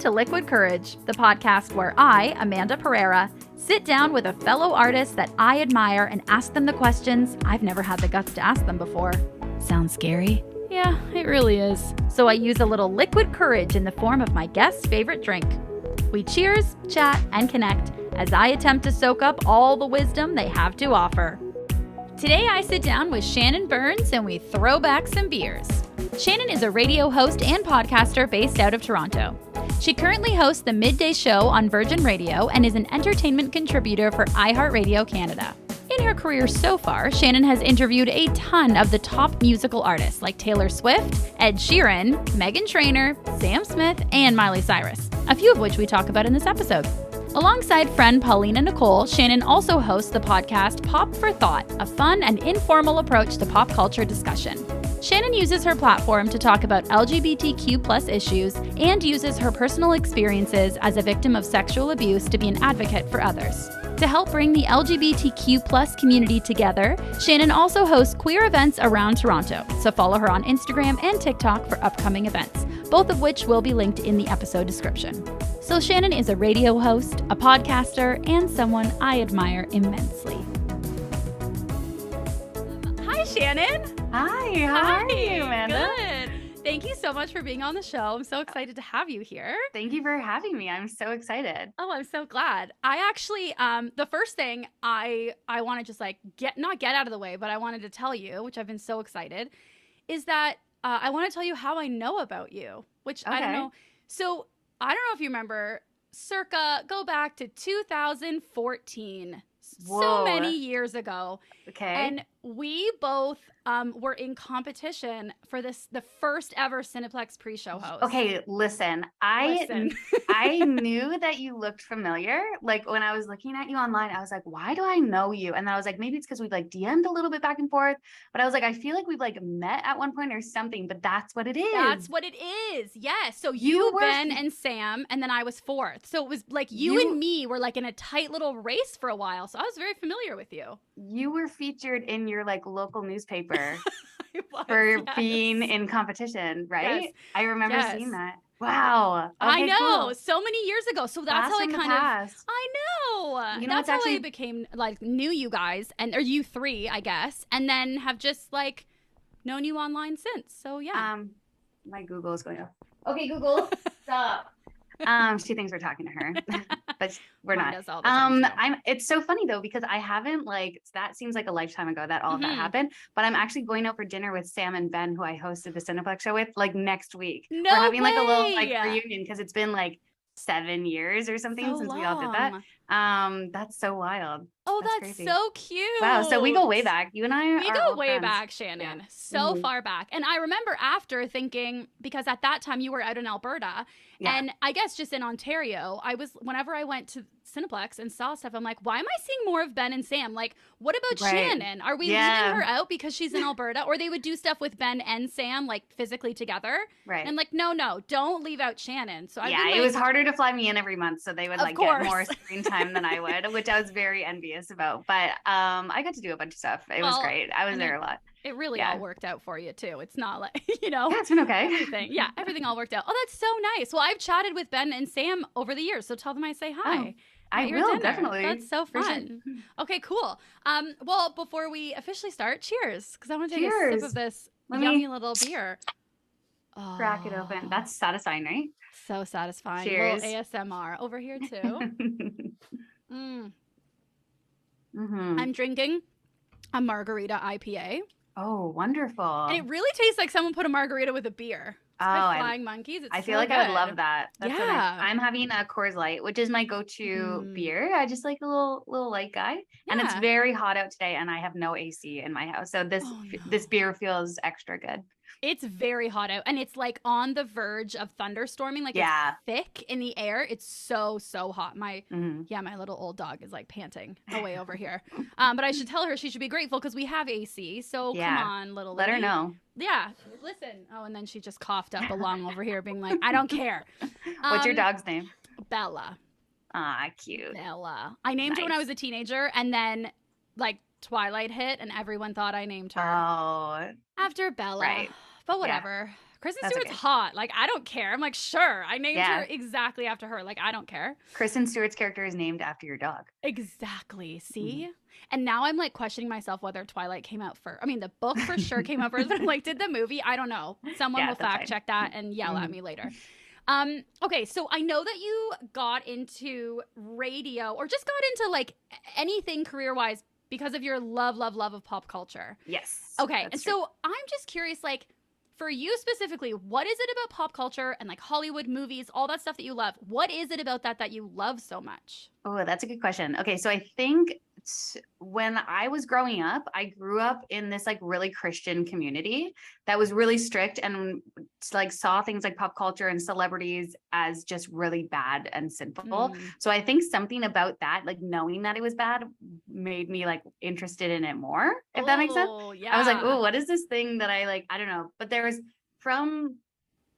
to Liquid Courage, the podcast where I, Amanda Pereira, sit down with a fellow artist that I admire and ask them the questions I've never had the guts to ask them before. Sounds scary? Yeah, it really is. So I use a little liquid courage in the form of my guest's favorite drink. We cheers, chat, and connect as I attempt to soak up all the wisdom they have to offer. Today I sit down with Shannon Burns and we throw back some beers. Shannon is a radio host and podcaster based out of Toronto. She currently hosts the Midday Show on Virgin Radio and is an entertainment contributor for iHeartRadio Canada. In her career so far, Shannon has interviewed a ton of the top musical artists like Taylor Swift, Ed Sheeran, Meghan Trainor, Sam Smith, and Miley Cyrus, a few of which we talk about in this episode. Alongside friend Paulina Nicole, Shannon also hosts the podcast Pop for Thought, a fun and informal approach to pop culture discussion. Shannon uses her platform to talk about LGBTQ+ issues and uses her personal experiences as a victim of sexual abuse to be an advocate for others. To help bring the LGBTQ+ community together, Shannon also hosts queer events around Toronto, so follow her on Instagram and TikTok for upcoming events, both of which will be linked in the episode description. So Shannon is a radio host, a podcaster, and someone I admire immensely. Hi, Shannon. Hi, how are you, Amanda? Good. Thank you so much for being on the show. I'm so excited to have you here. Thank you for having me. I'm so excited. Oh, I'm so glad. I actually, the first thing I want to just not get out of the way, but I wanted to tell you, which I've been so excited, is that I want to tell you how I know about you, which I don't know. So I don't know if you remember, go back to 2014. Whoa. So many years ago. Okay. And we both were in competition for the first ever Cineplex pre-show host. Okay, listen. I knew that you looked familiar. Like when I was looking at you online, I was like, why do I know you? And then I was like, maybe it's because we've DM'd a little bit back and forth. But I was like, I feel like we've met at one point or something, but that's what it is. That's what it is. Yes. So you Ben, and Sam, and then I was fourth. So it was like you and me were in a tight little race for a while. So I was very familiar with you. You were featured in your local newspaper for being in competition, right? Yes. I remember seeing that. Wow. Okay, I know. cool. So many years ago. So that's how I I know. You know, that's how I became knew you guys or you three, I guess, and then have just known you online since. So yeah. My Google is going off. Okay, Google, stop. She thinks we're talking to her, but we're Mine not. does all the time, It's so funny though, because I haven't that seems like a lifetime ago that all of that happened, but I'm actually going out for dinner with Sam and Ben, who I hosted the Cineplex show with next week. No We're having way. a little reunion because it's been 7 years or something since we all did that. That's so wild. Oh, that's crazy. So cute. Wow. So we go way back. You and I We are go old way friends. back, Shannon. Yeah. So far back. And I remember after thinking, because at that time you were out in Alberta, and I guess just in Ontario, whenever I went to Cineplex and saw stuff, I'm like, why am I seeing more of Ben and Sam? What about Shannon? Are we leaving her out because she's in Alberta? Or they would do stuff with Ben and Sam, physically together. Right. And no, don't leave out Shannon. So it was harder to fly me in every month, so they would get more screen time than I would, which I was very envious about. But I got to do a bunch of stuff. It was great. I was there a lot. It really all worked out for you too. It's not Yeah, it's been okay. Everything all worked out. Oh, that's so nice. Well, I've chatted with Ben and Sam over the years, so tell them I say hi. I will, dinner. Definitely. That's so fun. Sure. Okay, cool. Well, before we officially start, cheers, because I want to take a sip of this yummy little beer. Crack it open. That's satisfying, right? So satisfying. Cheers. A little ASMR over here too. I'm drinking a margarita IPA. Oh, wonderful. And it really tastes like someone put a margarita with a beer. It's by Flying Monkeys. It's I feel like I would love that. That's so nice. I'm having a Coors Light, which is my go-to beer. I just like a little light guy. And it's very hot out today, and I have no AC in my house. So this beer feels extra good. It's very hot out, and it's on the verge of thunderstorming. It's thick in the air. It's so hot. My little old dog is panting away over here. But I should tell her she should be grateful because we have AC. So come on, little lady. Let her know. Yeah, listen. Oh, and then she just coughed up a lung over here, being like, I don't care. What's your dog's name? Bella. Ah, cute. Bella. I named her when I was a teenager, and then Twilight hit, and everyone thought I named her. Oh. After Bella. Right. But whatever. Kristen That's Stewart's okay. hot. Like, I don't care. I'm like, sure. I named Yeah. her exactly after her. Like, I don't care. Kristen Stewart's character is named after your dog. Exactly. See? Mhm. And now I'm like questioning myself whether Twilight came out first. I mean, the book for sure came out first, but I'm like, did the movie? I don't know. Someone Yeah, will that's fact fine. check that and yell at Mhm. me later. Okay, so I know that you got into radio or just got into like anything career-wise because of your love of pop culture. Yes. Okay, and true. so I'm just curious, like, for you specifically, what is it about pop culture and like Hollywood movies, all that stuff that you love? What is it about that you love so much? Oh, that's a good question. Okay, so I think when I was growing up, I grew up in this like really Christian community that was really strict and like saw things like pop culture and celebrities as just really bad and sinful. So I think something about that, like knowing that it was bad, made me like interested in it more, if that makes sense. Yeah. I was like, oh, what is this thing that I like? I don't know. But there was from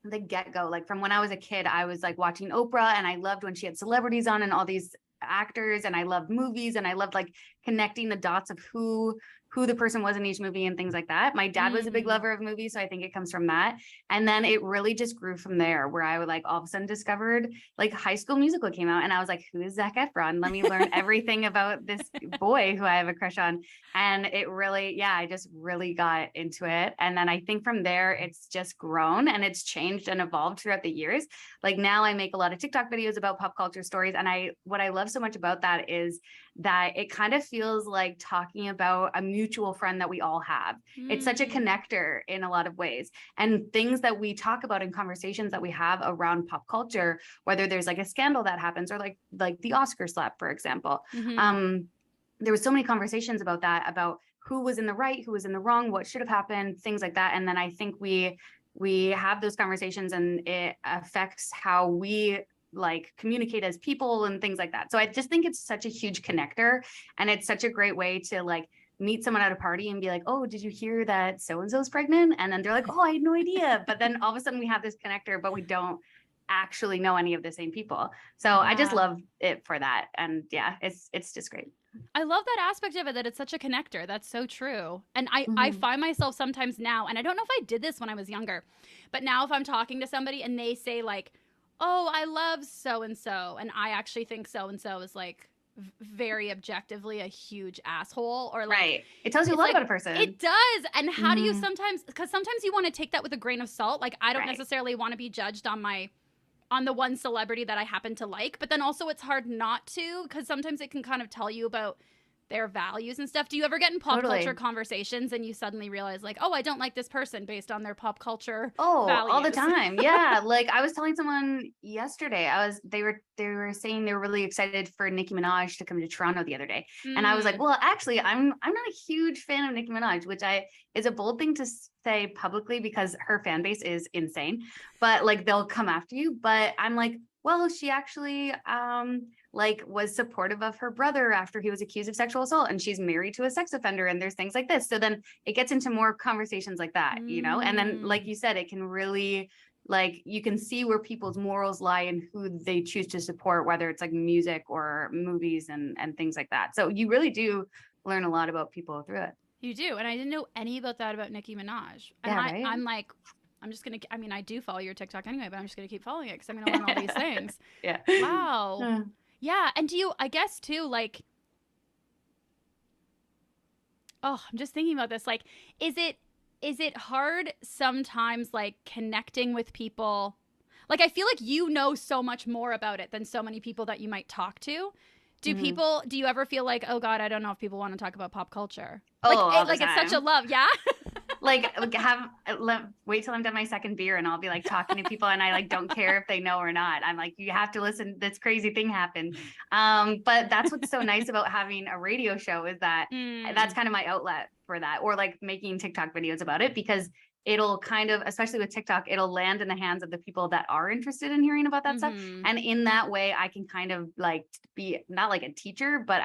the get-go, like from when I was a kid, I was like watching Oprah and I loved when she had celebrities on and all these actors, and I loved movies, and I loved like connecting the dots of who the person was in each movie and things like that. My dad was a big lover of movies, so I think it comes from that. And then it really just grew from there, where I would like all of a sudden discovered like High School Musical came out and I was like, who is Zac Efron? Let me learn everything about this boy who I have a crush on. And it really, yeah, I just really got into it. And then I think from there, it's just grown and it's changed and evolved throughout the years. Like now I make a lot of TikTok videos about pop culture stories. And what I love so much about that is that it kind of feels like talking about a mutual friend that we all have. It's such a connector in a lot of ways. And things that we talk about in conversations that we have around pop culture, whether there's like a scandal that happens or like the Oscar slap, for example. There was so many conversations about that, about who was in the right, who was in the wrong, what should have happened, things like that. And then I think we have those conversations and it affects how we like communicate as people and things like that. So I just think it's such a huge connector, and it's such a great way to like meet someone at a party and be like, oh, did you hear that so-and-so's pregnant? And then they're like, oh, I had no idea. But then all of a sudden we have this connector, but we don't actually know any of the same people. So I just love it for that. And yeah, it's just great. I love that aspect of it, that it's such a connector. That's so true. And I find myself sometimes now, and I don't know if I did this when I was younger, but now if I'm talking to somebody and they say like, oh, I love so-and-so, and I actually think so-and-so is like very objectively a huge asshole, or like, right. It tells you a lot about a person. It does. And how do you sometimes, because sometimes you want to take that with a grain of salt. Like I don't necessarily want to be judged on the one celebrity that I happen to like, but then also it's hard not to, because sometimes it can kind of tell you about their values and stuff. Do you ever get in pop culture conversations and you suddenly realize like, oh, I don't like this person based on their pop culture values? All the time. Yeah. Like I was telling someone yesterday, they were saying they were really excited for Nicki Minaj to come to Toronto the other day. And I was like, well, actually, I'm not a huge fan of Nicki Minaj, which is a bold thing to say publicly because her fan base is insane, but like they'll come after you. But I'm like, well, she actually like was supportive of her brother after he was accused of sexual assault, and she's married to a sex offender, and there's things like this. So then it gets into more conversations like that, you know? And then like you said, it can really like you can see where people's morals lie and who they choose to support, whether it's like music or movies and things like that. So you really do learn a lot about people through it. You do. And I didn't know any about that about Nicki Minaj. And yeah, right? I'm like, I'm just going to, I mean, I do follow your TikTok anyway, but I'm just going to keep following it because I'm going to learn all these things. Yeah. Wow. Yeah. And do you, I guess too, like, oh, I'm just thinking about this. Like, is it hard sometimes, like connecting with people? Like, I feel like you know so much more about it than so many people that you might talk to. Do you ever feel like, oh God, I don't know if people want to talk about pop culture? Like it's such a love. Yeah. Like wait till I'm done my second beer and I'll be like talking to people and I like don't care if they know or not. I'm like, you have to listen. This crazy thing happened. But that's what's so nice about having a radio show is that that's kind of my outlet for that, or like making TikTok videos about it, because it'll kind of, especially with TikTok, it'll land in the hands of the people that are interested in hearing about that stuff. And in that way, I can kind of like be not like a teacher, but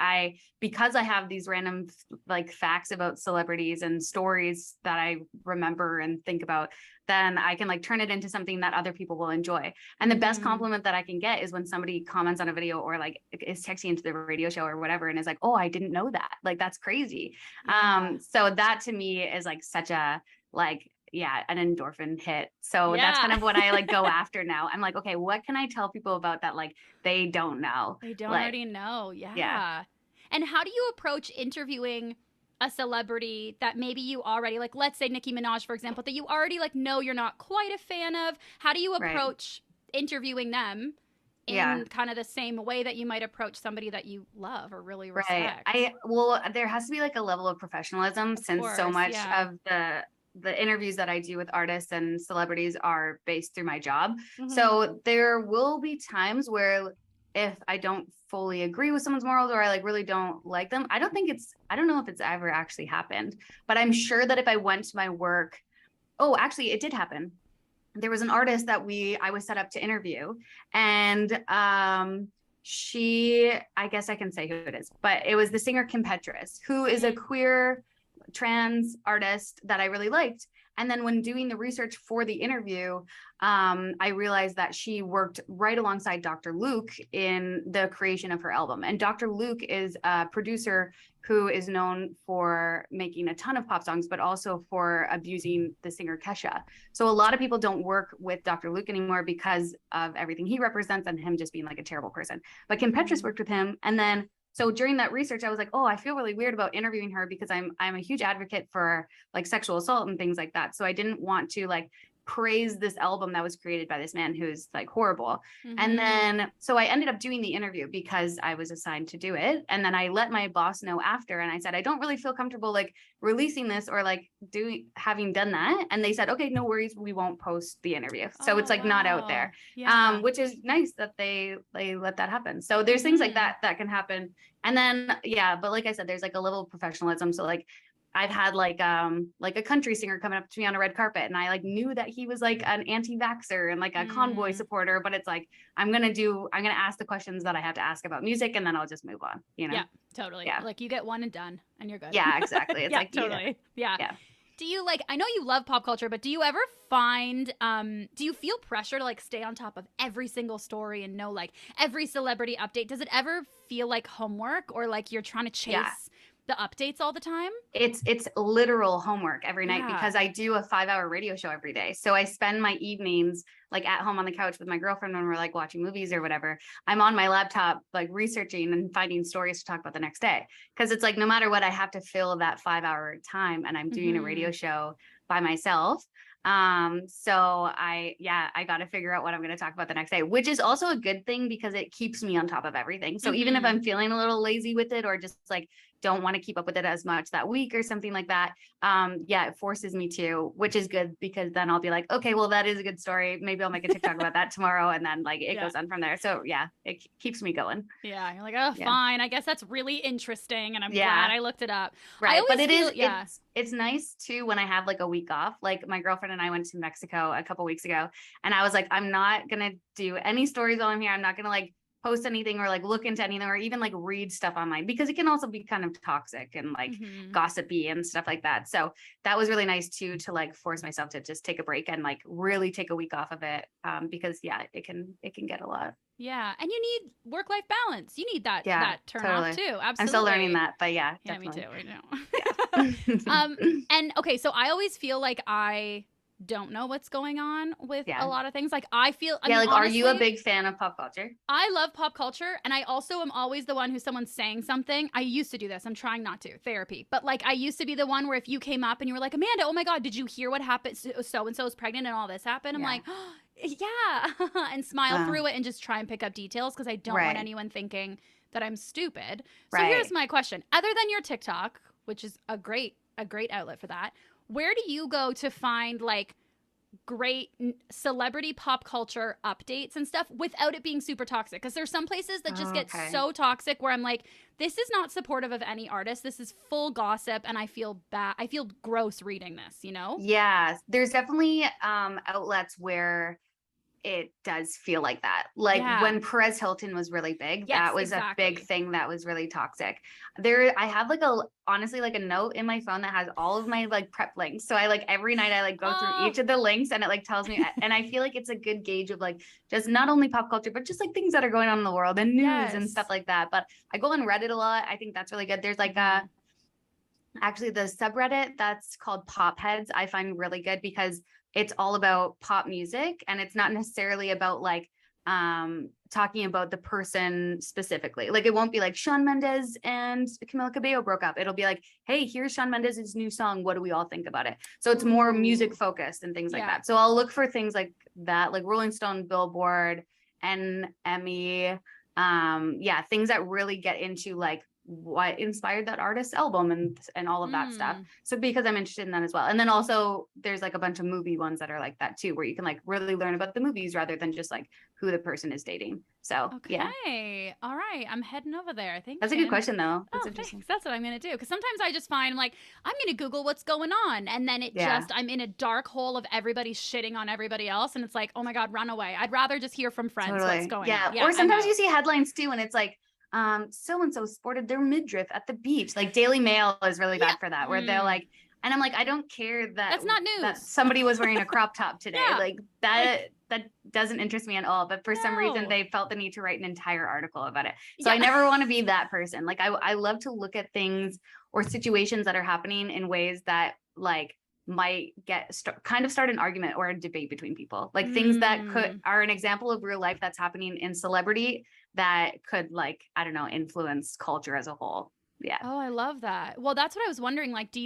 because I have these random like facts about celebrities and stories that I remember and think about, then I can like turn it into something that other people will enjoy. And the best compliment that I can get is when somebody comments on a video or like is texting into the radio show or whatever and is like, oh, I didn't know that. Like, that's crazy. So that to me is like such a, like, an endorphin hit. So that's kind of what I like go after now. I'm like, okay, what can I tell people about that like they don't know? They don't like, already know. Yeah. And how do you approach interviewing a celebrity that maybe you already, like, let's say Nicki Minaj, for example, that you already like know you're not quite a fan of? How do you approach interviewing them in kind of the same way that you might approach somebody that you love or really respect? Well, there has to be like a level of professionalism, since so much of the interviews that I do with artists and celebrities are based through my job. So there will be times where if I don't fully agree with someone's morals, or I like really don't like them, I don't know if it's ever actually happened, but I'm sure that if I went to my work, actually it did happen. There was an artist that I was set up to interview, and I guess I can say who it is, but it was the singer Kim Petras, who is a queer trans artist that I really liked. And then when doing the research for the interview, I realized that she worked right alongside Dr. Luke in the creation of her album. And Dr. Luke is a producer who is known for making a ton of pop songs, but also for abusing the singer Kesha. So a lot of people don't work with Dr. Luke anymore because of everything he represents and him just being like a terrible person. But Kim Petras worked with him. And then so during that research, I was like, I feel really weird about interviewing her because I'm a huge advocate for like sexual assault and things like that. So I didn't want to like praise this album that was created by this man who's like horrible. And then so I ended up doing the interview because I was assigned to do it. And then I let my boss know after, and I said, I don't really feel comfortable like releasing this or like having done that. And they said, okay, no worries, we won't post the interview. So it's like not out there. Which is nice that they let that happen. So there's things like that can happen. And then but like I said, there's like a level of professionalism. So like I've had like a country singer coming up to me on a red carpet, and I like knew that he was like an anti-vaxxer and like a convoy supporter, but it's like I'm gonna ask the questions that I have to ask about music, and then I'll just move on, you know? Yeah, totally. Yeah. Like you get one and done and you're good. Yeah, exactly. It's like totally. Yeah. Do you like, I know you love pop culture, but do you ever find, do you feel pressure to like stay on top of every single story and know like every celebrity update? Does it ever feel like homework, or like you're trying to chase the updates all the time? It's literal homework every night because I do a 5-hour radio show every day. So I spend my evenings like at home on the couch with my girlfriend when we're like watching movies or whatever. I'm on my laptop like researching and finding stories to talk about the next day, because it's like no matter what, I have to fill that 5-hour time, and I'm doing a radio show by myself. So I got to figure out what I'm going to talk about the next day, which is also a good thing because it keeps me on top of everything. So even if I'm feeling a little lazy with it, or just like don't want to keep up with it as much that week or something like that, it forces me to, which is good, because then I'll be like, okay, well, that is a good story. Maybe I'll make a TikTok about that tomorrow. And then like it goes on from there. So it keeps me going. Yeah. You're like, fine. I guess that's really interesting. And I'm glad I looked it up. Right. But it's nice too when I have like a week off. Like my girlfriend and I went to Mexico a couple weeks ago, and I was like, I'm not going to do any stories while I'm here. I'm not going to like post anything or like look into anything or even like read stuff online, because it can also be kind of toxic and like gossipy and stuff like that. So that was really nice too, to like force myself to just take a break and like really take a week off of it. Because it can get a lot. Yeah. And you need work-life balance. You need that turn off too. Absolutely. I'm still learning that, but yeah, definitely. Me too. I know. And okay, so I always feel like I don't know what's going on with a lot of things. Like I feel, honestly, are you a big fan of pop culture? I love pop culture, and I also am always the one who's someone's saying something. I used to do this. I'm trying not to. Therapy. But like I used to be the one where if you came up and you were like, Amanda, oh my God, did you hear what happened? So-and-so is pregnant and all this happened. I'm like, oh, yeah. And smile through it and just try and pick up details, because I don't want anyone thinking that I'm stupid. So here's my question. Other than your TikTok, which is a great outlet for that, where do you go to find like great celebrity pop culture updates and stuff without it being super toxic? Because there's some places that just get so toxic where I'm like, this is not supportive of any artist. This is full gossip, and I feel bad. I feel gross reading this, you know? Yeah, there's definitely outlets where it does feel like that. Like when Perez Hilton was really big, that was a big thing that was really toxic. I have like honestly like a note in my phone that has all of my like prep links. So I like every night I like go through each of the links, and it like tells me, and I feel like it's a good gauge of like just not only pop culture, but just like things that are going on in the world and news and stuff like that. But I go on Reddit a lot. I think that's really good. There's like Actually, the subreddit that's called Pop Heads, I find really good because it's all about pop music and it's not necessarily about like talking about the person specifically. Like it won't be like Shawn Mendes and Camila Cabello broke up. It'll be like, hey, here's Shawn Mendes' new song. What do we all think about it? So it's more music focused and things like that. So I'll look for things like that, like Rolling Stone, Billboard, and Emmy. Things that really get into like what inspired that artist's album and all of that stuff. So because I'm interested in that as well. And then also there's like a bunch of movie ones that are like that too, where you can like really learn about the movies rather than just like who the person is dating. So okay. All right. I'm heading over there. I think that's a good question though. That's interesting. Thanks. That's what I'm gonna do. Because sometimes I just find like I'm gonna Google what's going on, and then I'm in a dark hole of everybody shitting on everybody else, and it's like, oh my God, run away. I'd rather just hear from friends what's going on. Yeah. Or sometimes you see headlines too, and it's like so and so sported their midriff at the beach. Like Daily Mail is really bad for that, where they're like, and I'm like, I don't care that's not news. That somebody was wearing a crop top today. Like that doesn't interest me at all. But for some reason they felt the need to write an entire article about it. So I never want to be that person. Like I love to look at things or situations that are happening in ways that like might start an argument or a debate between people, like things that are an example of real life that's happening in celebrity that could like, I don't know, influence culture as a whole. Yeah. Oh, I love that. Well, that's what I was wondering. Like,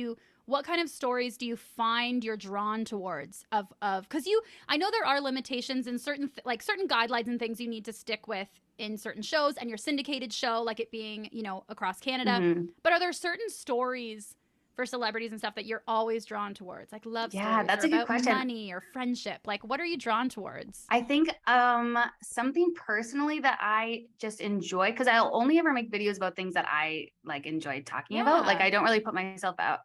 what kind of stories do you find you're drawn towards because I know there are limitations in certain guidelines and things you need to stick with in certain shows and your syndicated show, like it being, across Canada. But are there certain stories for celebrities and stuff that you're always drawn towards, like love stories? Yeah, that's a good question. Money or friendship, like what are you drawn towards? I think something personally that I just enjoy, because I'll only ever make videos about things that I like enjoy talking about. Like I don't really put myself out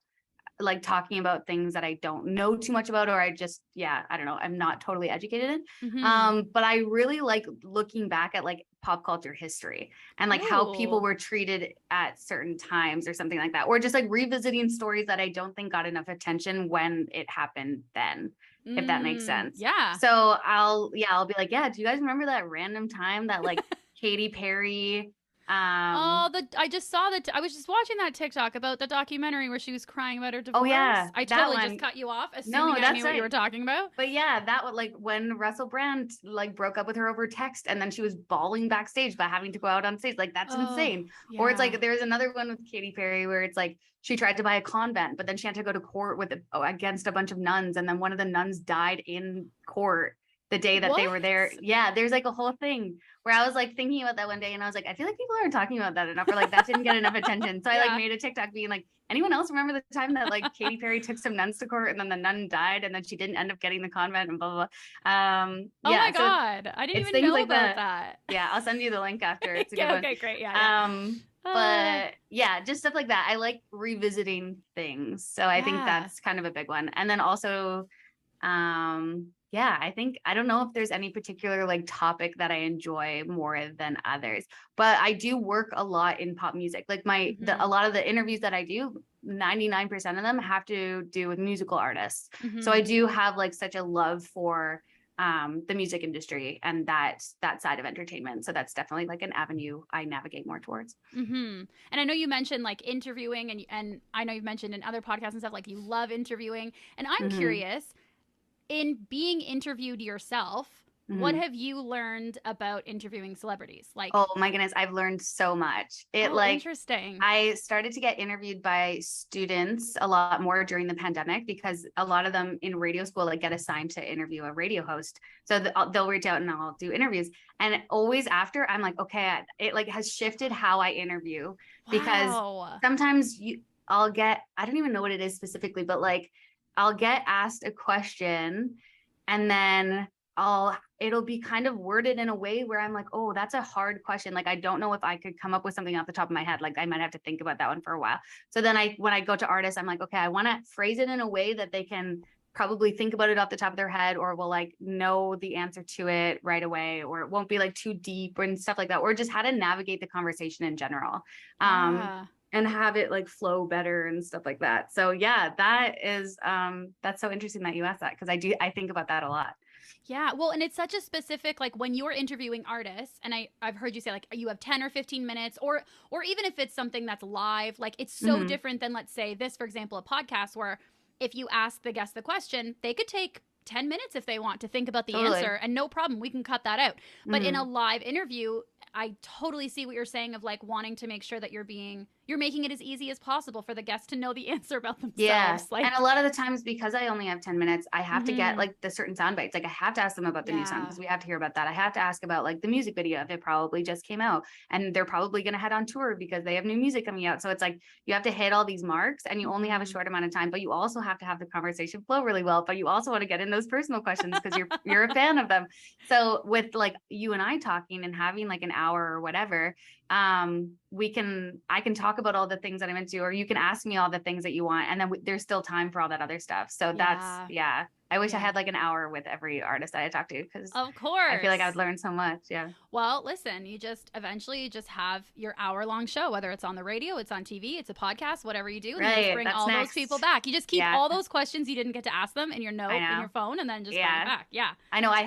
like talking about things that I don't know too much about, or I just, I don't know, I'm not totally educated in. But I really like looking back at like pop culture history and like how people were treated at certain times or something like that, or just like revisiting stories that I don't think got enough attention when it happened then, if that makes sense. Yeah. So I'll be like, do you guys remember that random time that like Katy Perry I just saw that. I was just watching that TikTok about the documentary where she was crying about her divorce. Oh yeah, I totally just cut you off, assuming I knew what you were talking about. But yeah, that was like when Russell Brand like broke up with her over text, and then she was bawling backstage by having to go out on stage. Like that's insane. Yeah. Or it's like there's another one with Katy Perry where it's like she tried to buy a convent, but then she had to go to court against a bunch of nuns, and then one of the nuns died in court the day that they were there. Yeah, there's like a whole thing where I was like thinking about that one day, and I was like, I feel like people aren't talking about that enough, or like that didn't get enough attention. So I like made a TikTok being like, anyone else remember the time that like Katy Perry took some nuns to court and then the nun died and then she didn't end up getting the convent and blah blah blah. Oh my God, I didn't even know like about that. Yeah, I'll send you the link after. It's a good okay, great. Yeah. But yeah, just stuff like that. I like revisiting things, so I think that's kind of a big one. And then also I think, I don't know if there's any particular like topic that I enjoy more than others, but I do work a lot in pop music. Like a lot of the interviews that I do, 99% of them have to do with musical artists. So I do have like such a love for the music industry and that side of entertainment. So that's definitely like an avenue I navigate more towards. And I know you mentioned like interviewing, and I know you've mentioned in other podcasts and stuff, like you love interviewing. And I'm curious, in being interviewed yourself, what have you learned about interviewing celebrities? Like, oh my goodness, I've learned so much. Interesting. I started to get interviewed by students a lot more during the pandemic because a lot of them in radio school like get assigned to interview a radio host. So they'll reach out and I'll do interviews. And always after, I'm like, okay, it like has shifted how I interview because sometimes I don't even know what it is specifically, but like I'll get asked a question and then it'll be kind of worded in a way where I'm like, oh, that's a hard question. Like, I don't know if I could come up with something off the top of my head. Like I might have to think about that one for a while. So then when I go to artists, I'm like, okay, I want to phrase it in a way that they can probably think about it off the top of their head, or will like know the answer to it right away, or it won't be like too deep and stuff like that, or just how to navigate the conversation in general. And have it like flow better and stuff like that. So yeah, that is, that's so interesting that you asked that. Cause I think about that a lot. Yeah. Well, and it's such a specific, like when you're interviewing artists, and I've heard you say like you have 10 or 15 minutes, or even if it's something that's live, like it's so different than, let's say this, for example, a podcast where if you ask the guest the question, they could take 10 minutes if they want to think about the answer, and no problem, we can cut that out. But in a live interview, I totally see what you're saying of like wanting to make sure that you're making it as easy as possible for the guest to know the answer about themselves. Yeah. Like, and a lot of the times, because I only have 10 minutes, I have to get like the certain sound bites. Like I have to ask them about the new song because we have to hear about that. I have to ask about like the music video if it probably just came out, and they're probably going to head on tour because they have new music coming out. So it's like, you have to hit all these marks, and you only have a short amount of time, but you also have to have the conversation flow really well, but you also want to get in those personal questions because you're a fan of them. So with like you and I talking and having like an hour or whatever, I can talk about all the things that I'm into, or you can ask me all the things that you want. And then there's still time for all that other stuff. So I wish I had like an hour with every artist that I talk to, because of course, I feel like I would learn so much. Yeah. Well, listen, you just eventually just have your hour-long show, whether it's on the radio, it's on TV, it's a podcast, whatever you do, and then just bring all those people back. You just keep all those questions you didn't get to ask them in your note in your phone, and then just bring it back. Yeah. I know. I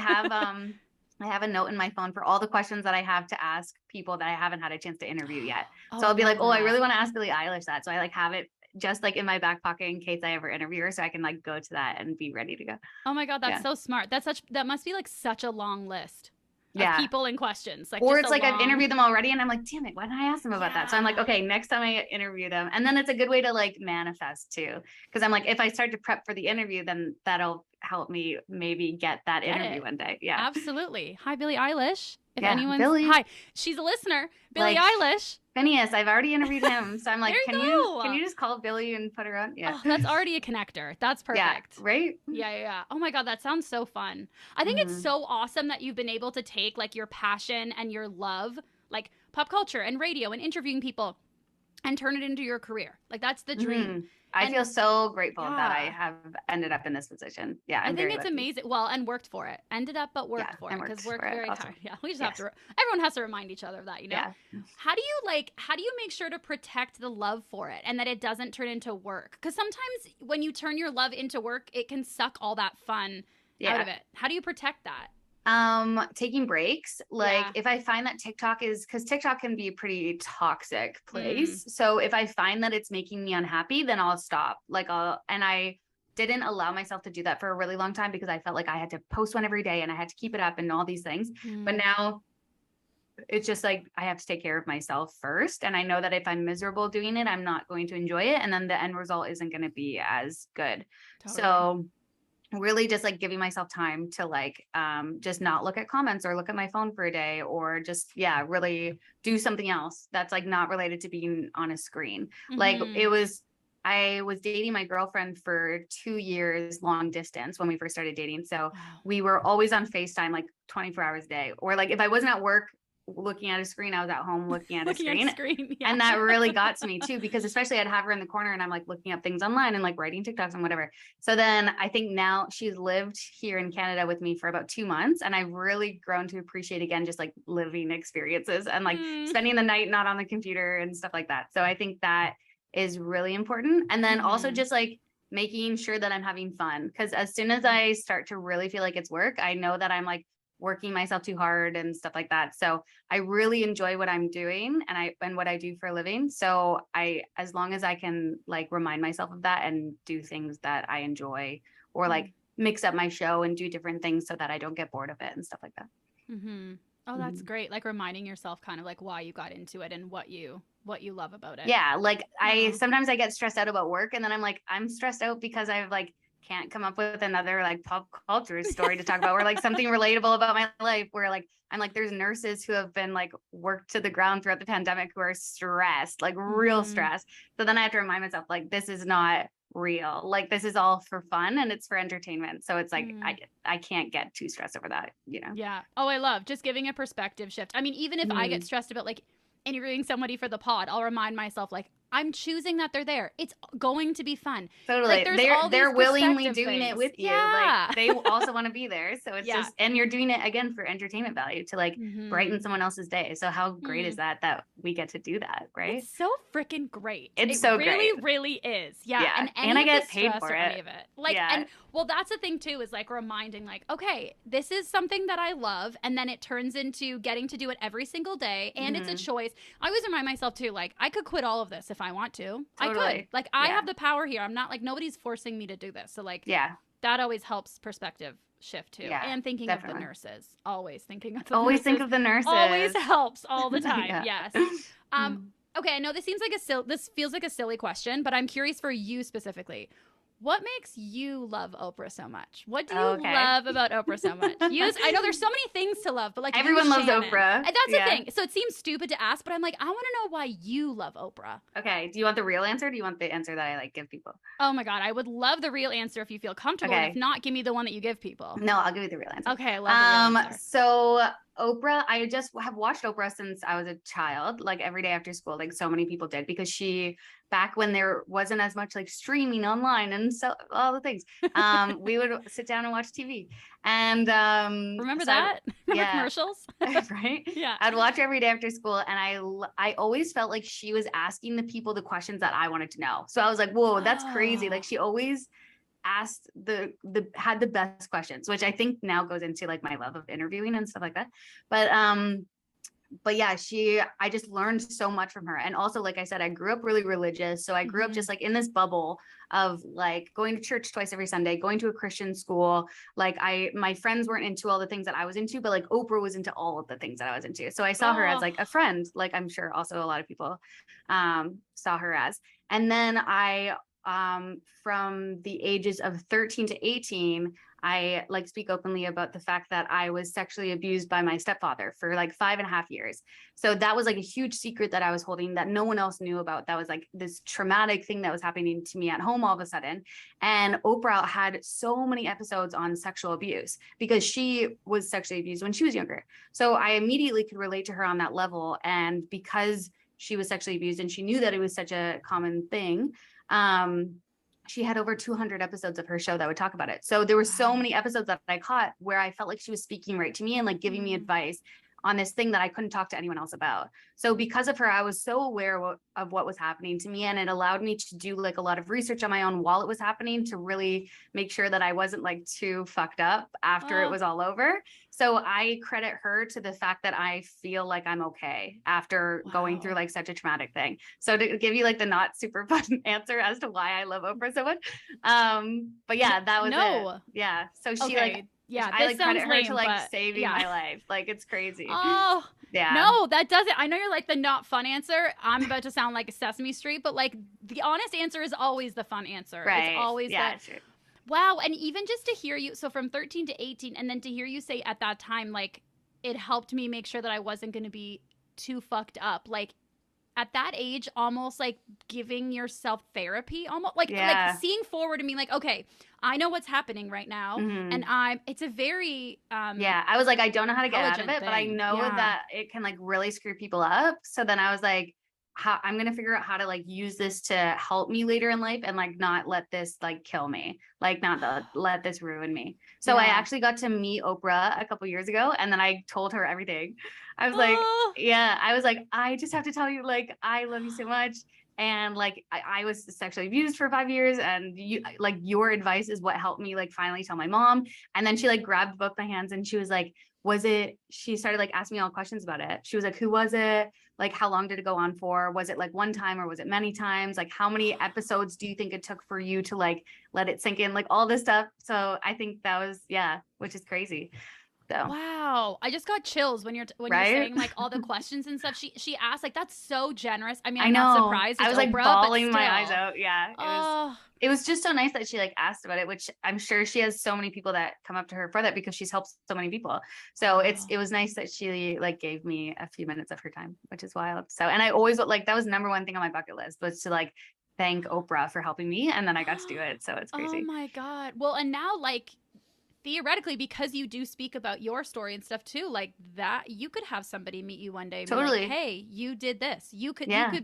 have a note in my phone for all the questions that I have to ask people that I haven't had a chance to interview yet. So I'll be like, I really want to ask Billie Eilish that. So I like have it just like in my back pocket in case I ever interview her, so I can like go to that and be ready to go. Oh my God, that's so smart. That must be like such a long list of people and questions. Like, or it's like I've interviewed them already and I'm like, damn it, why didn't I ask them about that? So I'm like, okay, next time I interview them. And then it's a good way to like manifest too. Because I'm like, if I start to prep for the interview, then that'll help me maybe get that interview one day. Yeah. Absolutely. Hi, Billie Eilish. If anyone's Billie. Hi, she's a listener. Billie Eilish. Phineas, I've already interviewed him. So I'm like, can you just call Billie and put her on? Yeah. Oh, that's already a connector. That's perfect. Yeah, right? Yeah. Oh my God, that sounds so fun. I think it's so awesome that you've been able to take like your passion and your love, like pop culture and radio and interviewing people, and turn it into your career. Like that's the dream. I feel so grateful that I have ended up in this position. Yeah, I think it's amazing. Well, and worked for it. Ended up, but worked for it, because worked very hard. Yeah, we just have to. Everyone has to remind each other of that, you know. Yeah. How do you make sure to protect the love for it and that it doesn't turn into work? Because sometimes when you turn your love into work, it can suck all that fun out of it. How do you protect that? Taking breaks. Like if I find that because TikTok can be a pretty toxic place. So if I find that it's making me unhappy, then I'll stop. And I didn't allow myself to do that for a really long time because I felt like I had to post one every day and I had to keep it up and all these things. But now it's just like, I have to take care of myself first. And I know that if I'm miserable doing it, I'm not going to enjoy it. And then the end result isn't going to be as good. Totally. So really just like giving myself time to like just not look at comments or look at my phone for a day, or just really do something else that's like not related to being on a screen. Like I was dating my girlfriend for 2 years long distance when we first started dating. So we were always on FaceTime like 24 hours a day, or like if I wasn't at work looking at a screen, I was at home looking at a screen. And that really got to me too, because especially I'd have her in the corner and I'm like looking up things online and like writing TikToks and whatever. So then I think now she's lived here in Canada with me for about 2 months, and I've really grown to appreciate again just like living experiences and like spending the night not on the computer and stuff like that. So I think that is really important. And then also just like making sure that I'm having fun, because as soon as I start to really feel like it's work, I know that I'm like working myself too hard and stuff like that. So I really enjoy what I'm doing and what I do for a living. So as long as I can like remind myself of that and do things that I enjoy, or like mix up my show and do different things so that I don't get bored of it and stuff like that. Oh, that's great. Like reminding yourself kind of like why you got into it and what you love about it. Yeah. Like sometimes I get stressed out about work, and then I'm like, I'm stressed out because I've like can't come up with another like pop culture story to talk about, or like something relatable about my life, where like I'm like, there's nurses who have been like worked to the ground throughout the pandemic who are stressed, like real stressed. So then I have to remind myself, like, this is not real. Like this is all for fun and it's for entertainment. So it's like I can't get too stressed over that, you know? Yeah. Oh, I love just giving a perspective shift. I mean, even if I get stressed about like interviewing somebody for the pod, I'll remind myself like, I'm choosing that they're there. It's going to be fun. Totally. Like, they're willingly doing it with you. Yeah. Like they also want to be there. So it's just, and you're doing it again for entertainment value to like brighten someone else's day. So how great is that we get to do that, right? It's so freaking great. It's so great. It great. really is. Yeah. And I get paid for it. Like, and Well, that's the thing too, is like reminding like, okay, this is something that I love. And then it turns into getting to do it every single day. And it's a choice. I always remind myself too, like I could quit all of this if I want to. I could. Like I have the power here. I'm not like, nobody's forcing me to do this. So like, that always helps perspective shift too. And thinking of the nurses. Always thinking of the Always nurses. think of the nurses. Always helps all the time. Yes. Okay, I know this seems like this feels like a silly question, but I'm curious for you specifically. What makes you love Oprah so much? What do you love about Oprah so much? I know there's so many things to love, but like everyone loves Oprah. And that's the thing. So it seems stupid to ask, but I'm like, I want to know why you love Oprah. Okay. Do you want the real answer? Or do you want the answer that I like give people? Oh my God, I would love the real answer if you feel comfortable. And if not, give me the one that you give people. No, I'll give you the real answer. Okay, I love the real answer. So Oprah, I just have watched Oprah since I was a child, like every day after school, like so many people did, because back when there wasn't as much like streaming online and so all the things, we would sit down and watch TV. And remember that? Remember commercials? Right? Yeah. I'd watch every day after school, and I always felt like she was asking the people the questions that I wanted to know. So I was like, whoa, that's crazy. Like she always asked had the best questions, which I think now goes into like my love of interviewing and stuff like that. But yeah, I just learned so much from her. And also, like I said, I grew up really religious. So I grew up just like in this bubble of like going to church twice every Sunday, going to a Christian school. Like my friends weren't into all the things that I was into, but like Oprah was into all of the things that I was into. So I saw her as like a friend, like I'm sure also a lot of people saw her as. And then from the ages of 13 to 18, I like speak openly about the fact that I was sexually abused by my stepfather for like 5.5 years. So that was like a huge secret that I was holding that no one else knew about. That was like this traumatic thing that was happening to me at home all of a sudden. And Oprah had so many episodes on sexual abuse because she was sexually abused when she was younger. So I immediately could relate to her on that level. And because she was sexually abused and she knew that it was such a common thing, she had over 200 episodes of her show that would talk about it. So there were so many episodes that I caught where I felt like she was speaking right to me and like giving me advice on this thing that I couldn't talk to anyone else about. So because of her, I was so aware of what was happening to me. And it allowed me to do like a lot of research on my own while it was happening to really make sure that I wasn't like too fucked up after it was all over. So I credit her to the fact that I feel like I'm okay after going through like such a traumatic thing. So to give you like the not super fun answer as to why I love Oprah so much. But yeah, that was it. Yeah. So she I like credit her to like saving my life. Like it's crazy. Oh yeah. No, that doesn't. I know you're like the not fun answer. I'm about to sound like a Sesame Street, but like the honest answer is always the fun answer. Right. It's always true. Wow. And even just to hear you, so from 13 to 18, and then to hear you say at that time, like it helped me make sure that I wasn't going to be too fucked up. Like at that age, almost like giving yourself therapy, almost like seeing forward and being like, okay, I know what's happening right now. And it's a very, I was like, I don't know how to get out of it, but I know that it can like really screw people up. So then I was like, I'm going to figure out how to like use this to help me later in life and like not let this like kill me, like not let this ruin me. So I actually got to meet Oprah a couple years ago and then I told her everything. I was like, I just have to tell you, like, I love you so much. And like, I was sexually abused for 5 years and your advice is what helped me like finally tell my mom. And then she like grabbed both my hands and she was like, she started like asking me all questions about it. She was like, who was it? Like, how long did it go on for? Was it like one time or was it many times? Like, how many episodes do you think it took for you to like, let it sink in? Like all this stuff. So I think that was, which is crazy. So. Wow. I just got chills when you're saying like all the questions and stuff. She asked, like, that's so generous. I mean, I'm not surprised. I was like Oprah, bawling my eyes out. Yeah. It was just so nice that she like asked about it, which I'm sure she has so many people that come up to her for that because she's helped so many people. So it was nice that she like gave me a few minutes of her time, which is wild. So, and I always like, that was number one thing on my bucket list was to like thank Oprah for helping me. And then I got to do it. So it's crazy. Oh my God. Well, and now like, theoretically, because you do speak about your story and stuff too, like that, you could have somebody meet you one day and be like, hey, you did this. You could have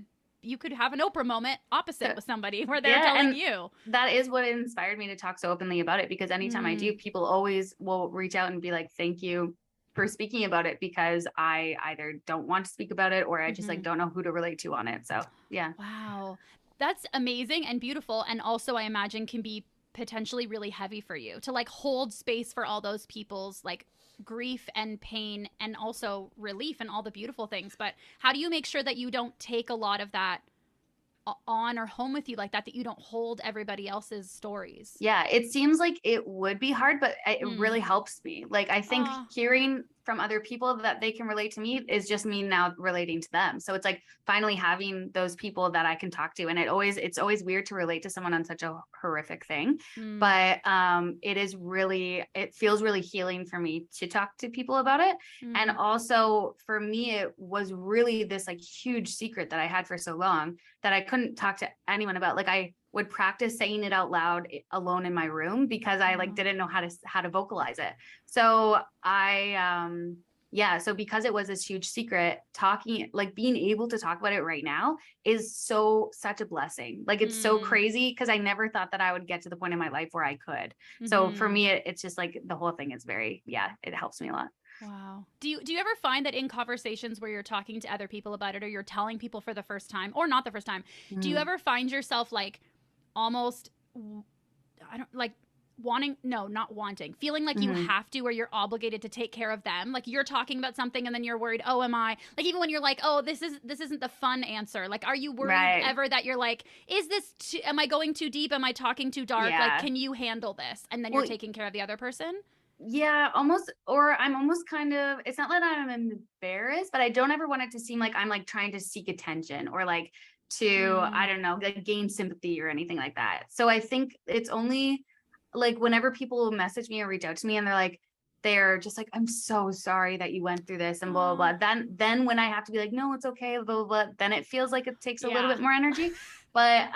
an Oprah moment opposite with somebody where they're telling you. That is what inspired me to talk so openly about it, because anytime I do, people always will reach out and be like, thank you for speaking about it, because I either don't want to speak about it or I just like don't know who to relate to on it. So yeah. Wow. That's amazing and beautiful. And also I imagine can be potentially really heavy for you to like hold space for all those people's like grief and pain and also relief and all the beautiful things. But how do you make sure that you don't take a lot of that on or home with you like that, that you don't hold everybody else's stories? Yeah, it seems like it would be hard, but it really helps me. Like, I think hearing from other people that they can relate to me is just me now relating to them. So it's like finally having those people that I can talk to. And it's always weird to relate to someone on such a horrific thing. But it feels really healing for me to talk to people about it. And also for me, it was really this like huge secret that I had for so long that I couldn't talk to anyone about. Like, I would practice saying it out loud alone in my room because I like didn't know how to vocalize it. So so because it was this huge secret, being able to talk about it right now is such a blessing. Like, it's so crazy because I never thought that I would get to the point in my life where I could. So for me, it's just like the whole thing is it helps me a lot. Wow. Do you ever find that in conversations where you're talking to other people about it, or you're telling people for the first time or not the first time, do you ever find yourself like almost, feeling like you have to, or you're obligated to take care of them? Like, you're talking about something and then you're worried, oh, am I, like, even when you're like, oh, this isn't the fun answer. Like, are you worried ever that you're like, is this, am I going too deep? Am I talking too dark? Yeah. Like, can you handle this? And then you're taking care of the other person? Yeah, almost. Or I'm almost kind of, it's not that I'm embarrassed, but I don't ever want it to seem like I'm like trying to seek attention or like to, I don't know, like gain sympathy or anything like that. So I think it's only like whenever people message me or reach out to me and they're just like, I'm so sorry that you went through this and blah, blah, blah. Then when I have to be like, no, it's okay, blah, blah, blah, then it feels like it takes a little bit more energy. But,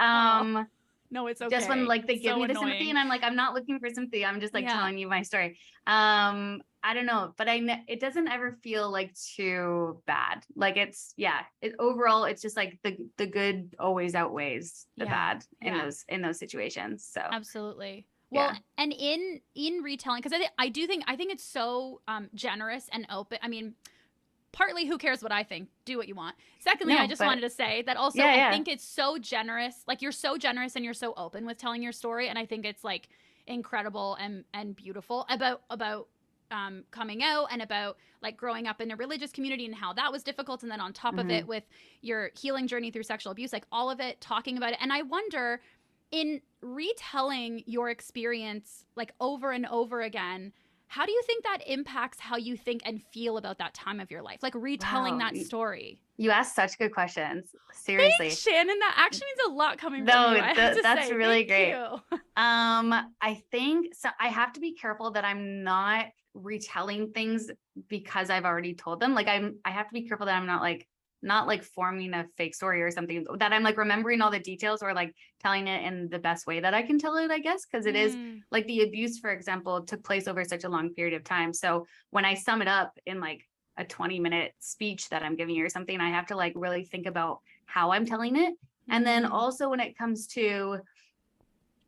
no, it's okay. Just when like they give me the sympathy and I'm like, I'm not looking for sympathy. I'm just like telling you my story. I don't know, but it doesn't ever feel like too bad. Like overall, it's just like the good always outweighs the bad in those situations. So absolutely. Well, and in retelling, because I think it's so generous and open. I mean, partly, who cares what I think? Do what you want. Secondly, I just wanted to say that also I think it's so generous. Like, you're so generous and you're so open with telling your story. And I think it's like incredible and beautiful about coming out and about like growing up in a religious community and how that was difficult. And then on top of it with your healing journey through sexual abuse, like all of it, talking about it. And I wonder, in retelling your experience like over and over again, how do you think that impacts how you think and feel about that time of your life? Like retelling that story. You asked such good questions. Seriously. Thanks, Shannon. That actually means a lot coming from you. That's really great. I think so. I have to be careful that I'm not retelling things because I've already told them. Like I have to be careful that I'm not like forming a fake story or something, that I'm like remembering all the details or like telling it in the best way that I can tell it, I guess. Cause it is like the abuse, for example, took place over such a long period of time. So when I sum it up in like a 20-minute speech that I'm giving you or something, I have to like really think about how I'm telling it. And then also when it comes to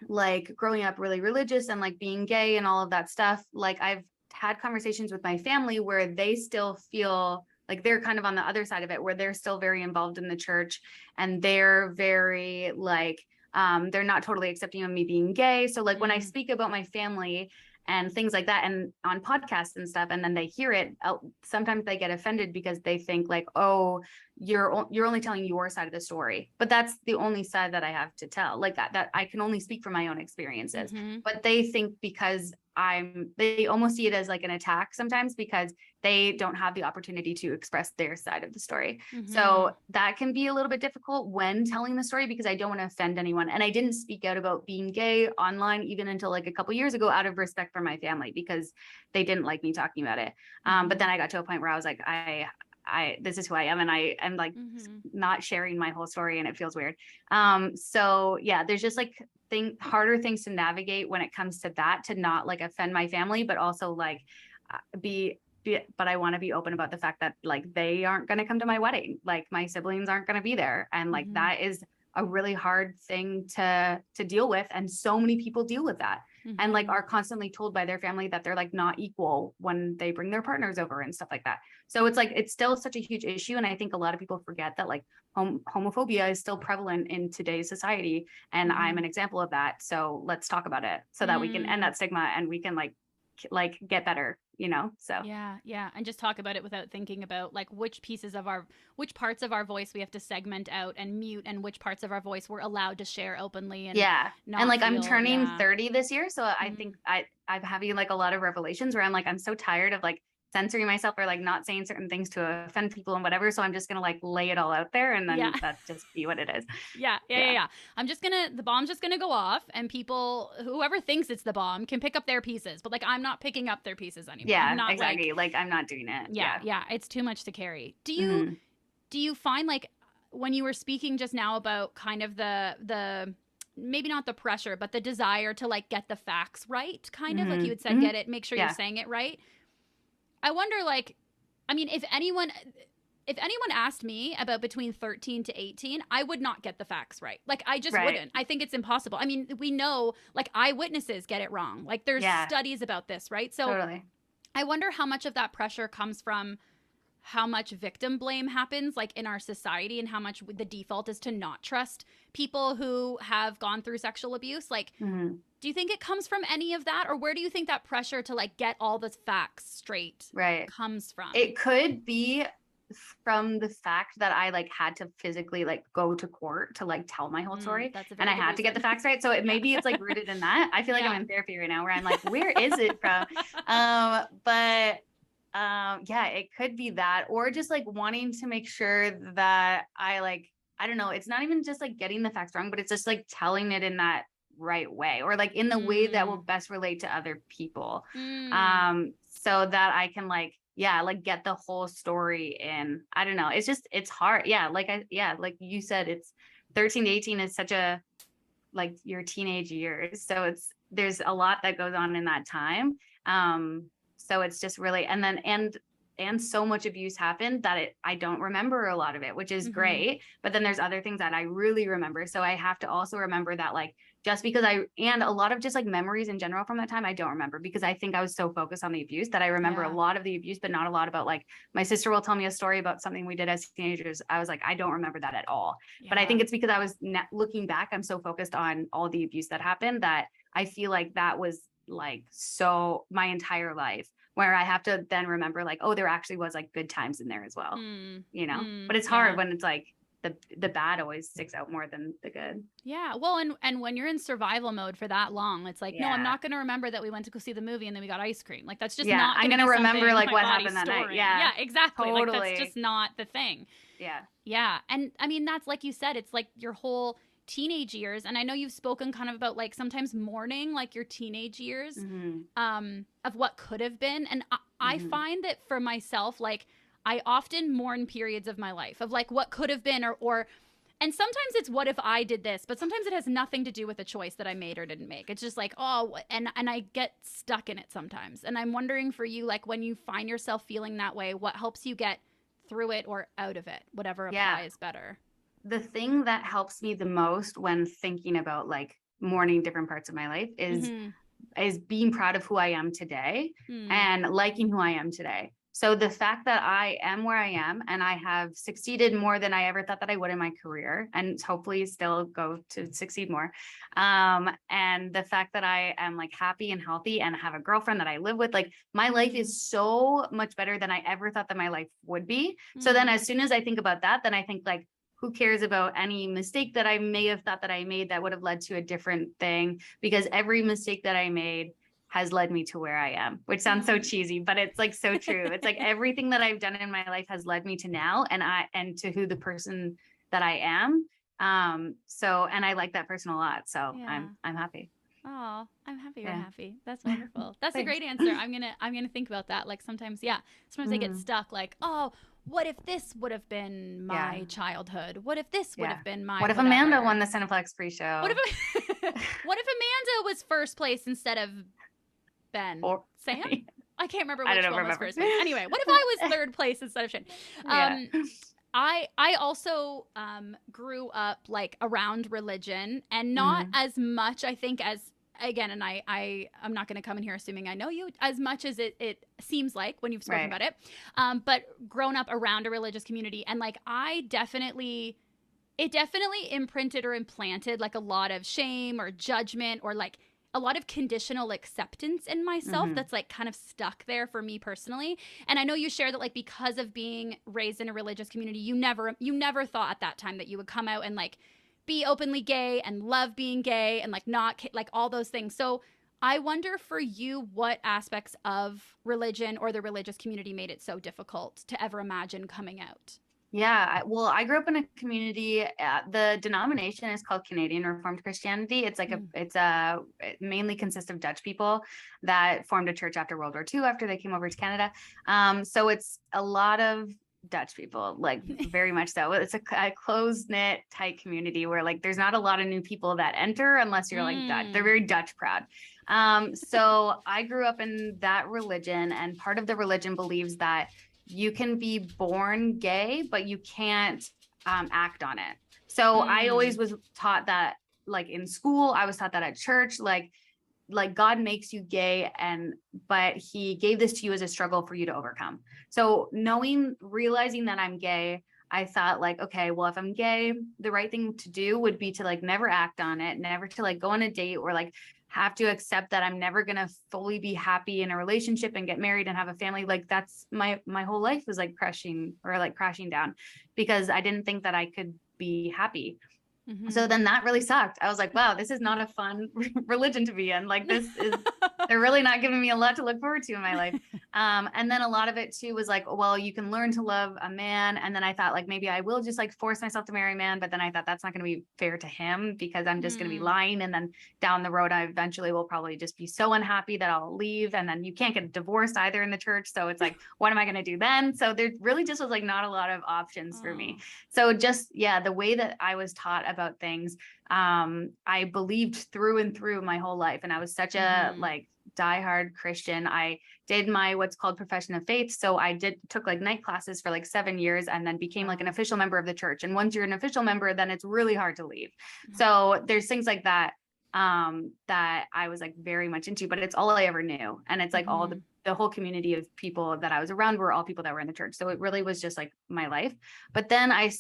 like growing up really religious and like being gay and all of that stuff, like I've had conversations with my family where they still feel like they're kind of on the other side of it, where they're still very involved in the church and they're very like, they're not totally accepting of me being gay. So like when I speak about my family and things like that and on podcasts and stuff, and then they hear it, sometimes they get offended because they think like, oh, you're only telling your side of the story, but that's the only side that I have to tell. Like that I can only speak from my own experiences, but they think because they almost see it as like an attack sometimes because they don't have the opportunity to express their side of the story. So that can be a little bit difficult when telling the story because I don't want to offend anyone. And I didn't speak out about being gay online even until like a couple years ago out of respect for my family because they didn't like me talking about it. But then I got to a point where I was like, this is who I am. And I am like not sharing my whole story and it feels weird. So yeah, there's just like harder things to navigate when it comes to that, to not like offend my family, but also like but I want to be open about the fact that like they aren't going to come to my wedding. Like my siblings aren't going to be there. And like that is a really hard thing to deal with. And so many people deal with that and like are constantly told by their family that they're like not equal when they bring their partners over and stuff like that. So it's like, it's still such a huge issue. And I think a lot of people forget that like homophobia is still prevalent in today's society. And I'm an example of that. So let's talk about it so that we can end that stigma and we can like get better, you know? So yeah, and just talk about it without thinking about like which parts of our voice we have to segment out and mute, and which parts of our voice we're allowed to share openly. And and like I'm turning 30 this year, so I think I'm having like a lot of revelations where I'm like, I'm so tired of like censoring myself or like not saying certain things to offend people and whatever. So I'm just gonna like lay it all out there, and then that just be what it is. Yeah. The bomb's just gonna go off, and people, whoever thinks it's the bomb, can pick up their pieces. But like, I'm not picking up their pieces anymore. Yeah, exactly. Like I'm not doing it. Yeah. It's too much to carry. Do you find like when you were speaking just now about kind of the maybe not the pressure, but the desire to like get the facts right, kind of like you had said, get it, make sure you're saying it right. I wonder, like, I mean, if anyone asked me about between 13 to 18, I would not get the facts right. Like, I just wouldn't. I think it's impossible. I mean, we know, like, eyewitnesses get it wrong. Like, there's studies about this, right? So totally. I wonder how much of that pressure comes from how much victim blame happens, like, in our society, and how much the default is to not trust people who have gone through sexual abuse. Like, do you think it comes from any of that? Or where do you think that pressure to, like, get all the facts straight comes from? It could be from the fact that I like had to physically like go to court to like tell my whole story, and I had to get the facts right. So maybe it's like rooted in that. I feel like I'm in therapy right now where I'm like, where is it from? It could be that, or just like wanting to make sure that I don't know, it's not even just like getting the facts wrong, but it's just like telling it in that right way, or like in the way that will best relate to other people. So that I can like get the whole story in. I don't know. It's hard. Like you said, it's 13 to 18 is such a, like, your teenage years. So there's a lot that goes on in that time. So it's just really, and so much abuse happened that I don't remember a lot of it, which is great. But then there's other things that I really remember. So I have to also remember that, like, just because and a lot of just like memories in general from that time, I don't remember, because I think I was so focused on the abuse that I remember a lot of the abuse, but not a lot about, like, my sister will tell me a story about something we did as teenagers. I was like, I don't remember that at all. But I think it's because I was looking back, I'm so focused on all the abuse that happened that I feel like that was like, so my entire life, where I have to then remember like, oh, there actually was like good times in there as well, you know, but it's hard when it's like the bad always sticks out more than the good. Yeah. Well, and when you're in survival mode for that long, it's like, no, I'm not going to remember that we went to go see the movie and then we got ice cream. Like, that's just not I'm going to remember like what happened that night. Yeah, exactly. Totally. Like, that's just not the thing. Yeah. And I mean, that's, like you said, it's like your whole teenage years. And I know you've spoken kind of about like sometimes mourning like your teenage years of what could have been. And I find that for myself, like, I often mourn periods of my life of like what could have been, or and sometimes it's what if I did this, but sometimes it has nothing to do with a choice that I made or didn't make. It's just like, oh, and I get stuck in it sometimes. And I'm wondering for you, like, when you find yourself feeling that way, what helps you get through it or out of it, whatever applies better. The thing that helps me the most when thinking about like mourning different parts of my life is being proud of who I am today and liking who I am today. So the fact that I am where I am and I have succeeded more than I ever thought that I would in my career, and hopefully still go to succeed more. And the fact that I am like happy and healthy and have a girlfriend that I live with, like, my life is so much better than I ever thought that my life would be. So then as soon as I think about that, then I think like, who cares about any mistake that I may have thought that I made that would have led to a different thing? Because every mistake that I made has led me to where I am, which sounds so cheesy, but it's like so true. It's like everything that I've done in my life has led me to now, and to who the person that I am. And I like that person a lot. So I'm happy. Oh, I'm happy you're happy. That's wonderful. That's a great answer. I'm gonna think about that. Like sometimes I get stuck like, oh, what if this would have been my childhood? What if this would have been my What if Amanda won the Cineplex pre-show? What if Amanda was first place instead of Ben? Or Sam? I can't remember which one was first place. Anyway, what if I was third place instead of Shannon? I also grew up like around religion, and not as much, I think, as, again, and I'm not going to come in here assuming I know you as much as it seems like when you've spoken about it, but grown up around a religious community, and like it definitely imprinted or implanted like a lot of shame or judgment, or like a lot of conditional acceptance in myself that's like kind of stuck there for me personally. And I know you share that like because of being raised in a religious community, you never thought at that time that you would come out and like be openly gay and love being gay and like not like all those things. So I wonder for you, what aspects of religion or the religious community made it so difficult to ever imagine coming out? Yeah, well, I grew up in a community. The denomination is called Canadian Reformed Christianity. It's like it mainly consists of Dutch people that formed a church after World War II, after they came over to Canada. So it's a lot of Dutch people, like very much so. It's a close knit, tight community where like there's not a lot of new people that enter unless you're like Dutch. They're very Dutch proud. So I grew up in that religion, and part of the religion believes that you can be born gay, but you can't act on it. So I always was taught that, like in school, I was taught that at church, like God makes you gay, but he gave this to you as a struggle for you to overcome. So realizing that I'm gay, I thought like, okay, well, if I'm gay, the right thing to do would be to like never act on it, never to like go on a date, or like have to accept that I'm never going to fully be happy in a relationship and get married and have a family. Like that's my whole life was like crashing down because I didn't think that I could be happy. So then that really sucked. I was like, wow, this is not a fun religion to be in. Like they're really not giving me a lot to look forward to in my life. And then a lot of it too was like, well, you can learn to love a man. And then I thought like, maybe I will just like force myself to marry a man. But then I thought that's not going to be fair to him because I'm just going to be lying. And then down the road, I eventually will probably just be so unhappy that I'll leave. And then you can't get divorced either in the church. So it's like, what am I going to do then? So there really just was like not a lot of options for me. So just, the way that I was taught about things, I believed through and through my whole life. And I was such a like diehard Christian. I did my what's called profession of faith. So I took like night classes for like 7 years and then became like an official member of the church. And once you're an official member, then it's really hard to leave. So there's things like that that I was like very much into, but it's all I ever knew. And it's like all the whole community of people that I was around were all people that were in the church. So it really was just like my life. But then I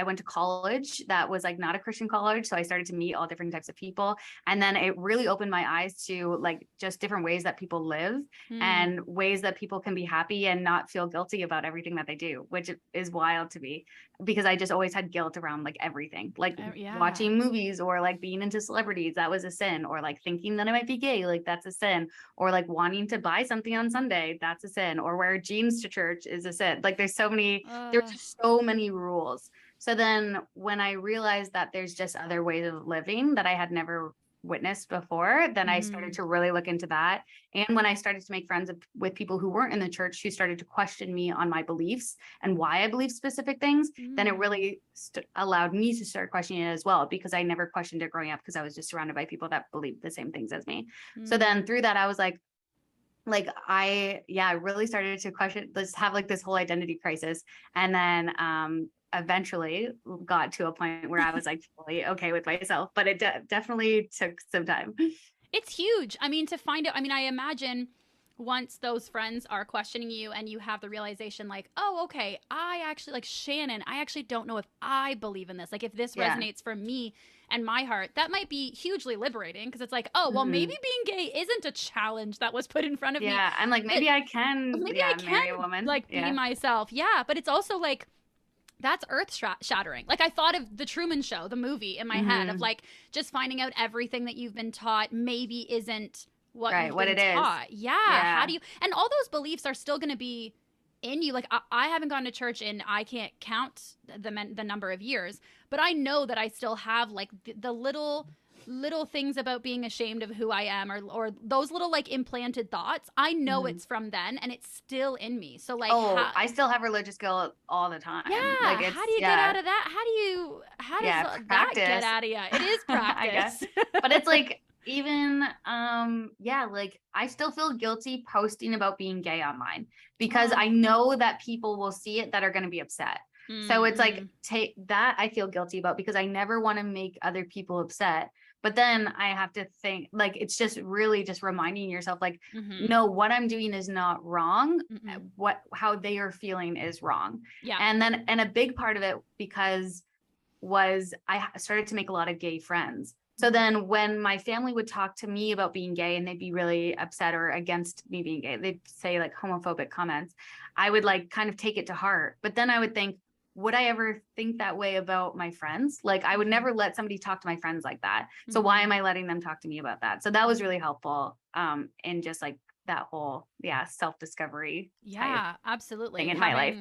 went to college that was like not a Christian college. So I started to meet all different types of people. And then it really opened my eyes to like just different ways that people live and ways that people can be happy and not feel guilty about everything that they do, which is wild to me because I just always had guilt around like everything, like watching movies or like being into celebrities. That was a sin, or like thinking that I might be gay. Like that's a sin, or like wanting to buy something on Sunday, that's a sin, or wear jeans to church is a sin. Like there's just so many rules. So then when I realized that there's just other ways of living that I had never witnessed before, then I started to really look into that. And when I started to make friends with people who weren't in the church, who started to question me on my beliefs and why I believe specific things, then it really allowed me to start questioning it as well, because I never questioned it growing up because I was just surrounded by people that believed the same things as me. So then through that, I was like I really started to question, let's have like this whole identity crisis. And then eventually got to a point where I was like fully okay with myself, but it definitely took some time. It's huge. I mean, to find out, I mean, I imagine once those friends are questioning you and you have the realization like, oh, okay, I actually like Shannon, I actually don't know if I believe in this. Like if this resonates for me and my heart, that might be hugely liberating because it's like, oh, well, maybe being gay isn't a challenge that was put in front of me. Yeah, I'm like, maybe I can marry a woman. Like be myself. Yeah, but it's also like, that's earth shattering. Like I thought of the Truman Show, the movie in my head of like just finding out everything that you've been taught maybe isn't what it taught. Is. Yeah. How do you, and all those beliefs are still going to be in you. Like I haven't gone to church and I can't count the number of years, but I know that I still have like the little things about being ashamed of who I am, or those little like implanted thoughts. I know it's from then and it's still in me. So like, I still have religious guilt all the time. Yeah. Like how do you get out of that? How does that get out of you? It is practice. I guess. But it's like, even like I still feel guilty posting about being gay online because I know that people will see it that are going to be upset. So it's like, take that I feel guilty about because I never want to make other people upset. But then I have to think like, it's just really just reminding yourself like, no, what I'm doing is not wrong. How they are feeling is wrong. Yeah. And a big part of it because was I started to make a lot of gay friends. So then when my family would talk to me about being gay and they'd be really upset or against me being gay, they'd say like homophobic comments, I would like kind of take it to heart. But then I would think, would I ever think that way about my friends? Like I would never let somebody talk to my friends like that. So why am I letting them talk to me about that? So that was really helpful in just like that whole, self-discovery. Yeah, absolutely. Thing in my life.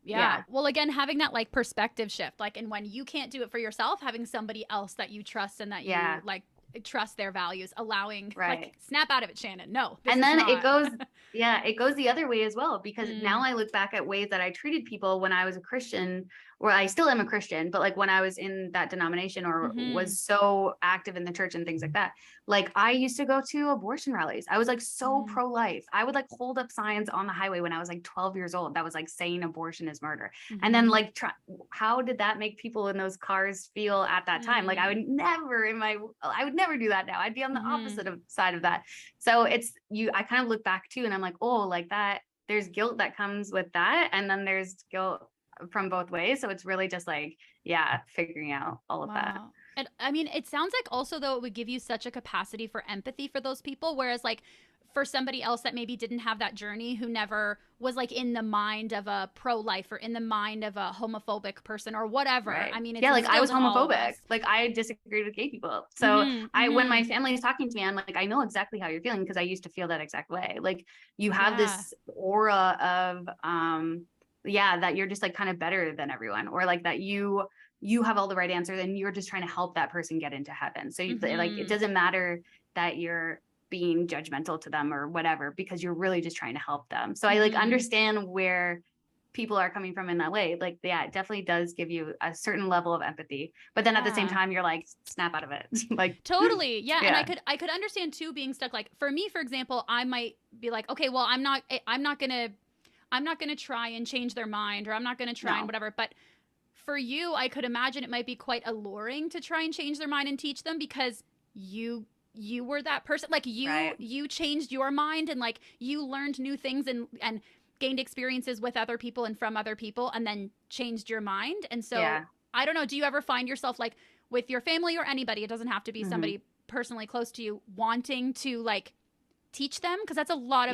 Yeah. Well, again, having that like perspective shift, like, and when you can't do it for yourself, having somebody else that you trust and that you like trust their values, allowing like snap out of it, Shannon. No. And then it goes, it goes the other way as well, because now I look back at ways that I treated people when I was a Christian, or I still am a Christian, but like when I was in that denomination or was so active in the church and things like that, like I used to go to abortion rallies. I was like so pro-life. I would like hold up signs on the highway when I was like 12 years old that was like saying abortion is murder. And then like, how did that make people in those cars feel at that time? Like I would never do that now. I'd be on the opposite side of that. So I kind of look back too and I'm like, oh, like that, there's guilt that comes with that. And then there's guilt from both ways. So it's really just like, figuring out all of that. And I mean, it sounds like also though it would give you such a capacity for empathy for those people. Whereas like for somebody else that maybe didn't have that journey, who never was like in the mind of a pro-life or in the mind of a homophobic person or whatever. I mean, it's like I was homophobic. Like I disagreed with gay people. So when my family is talking to me, I'm like, I know exactly how you're feeling because I used to feel that exact way. Like you have this aura of, that you're just like kind of better than everyone, or like that you have all the right answers and you're just trying to help that person get into heaven. So like, it doesn't matter that you're being judgmental to them or whatever, because you're really just trying to help them. So I like understand where people are coming from in that way. Like, it definitely does give you a certain level of empathy, but then at the same time, you're like, snap out of it. Like totally. Yeah. And I could understand too, being stuck. Like for me, for example, I might be like, okay, well, I'm not gonna try and change their mind, or I'm not gonna try and whatever. But for you, I could imagine it might be quite alluring to try and change their mind and teach them, because you were that person. Like you changed your mind, and like you learned new things and gained experiences with other people and from other people, and then changed your mind. And so I don't know, do you ever find yourself like with your family or anybody, it doesn't have to be somebody personally close to you, wanting to like teach them? Because that's a lot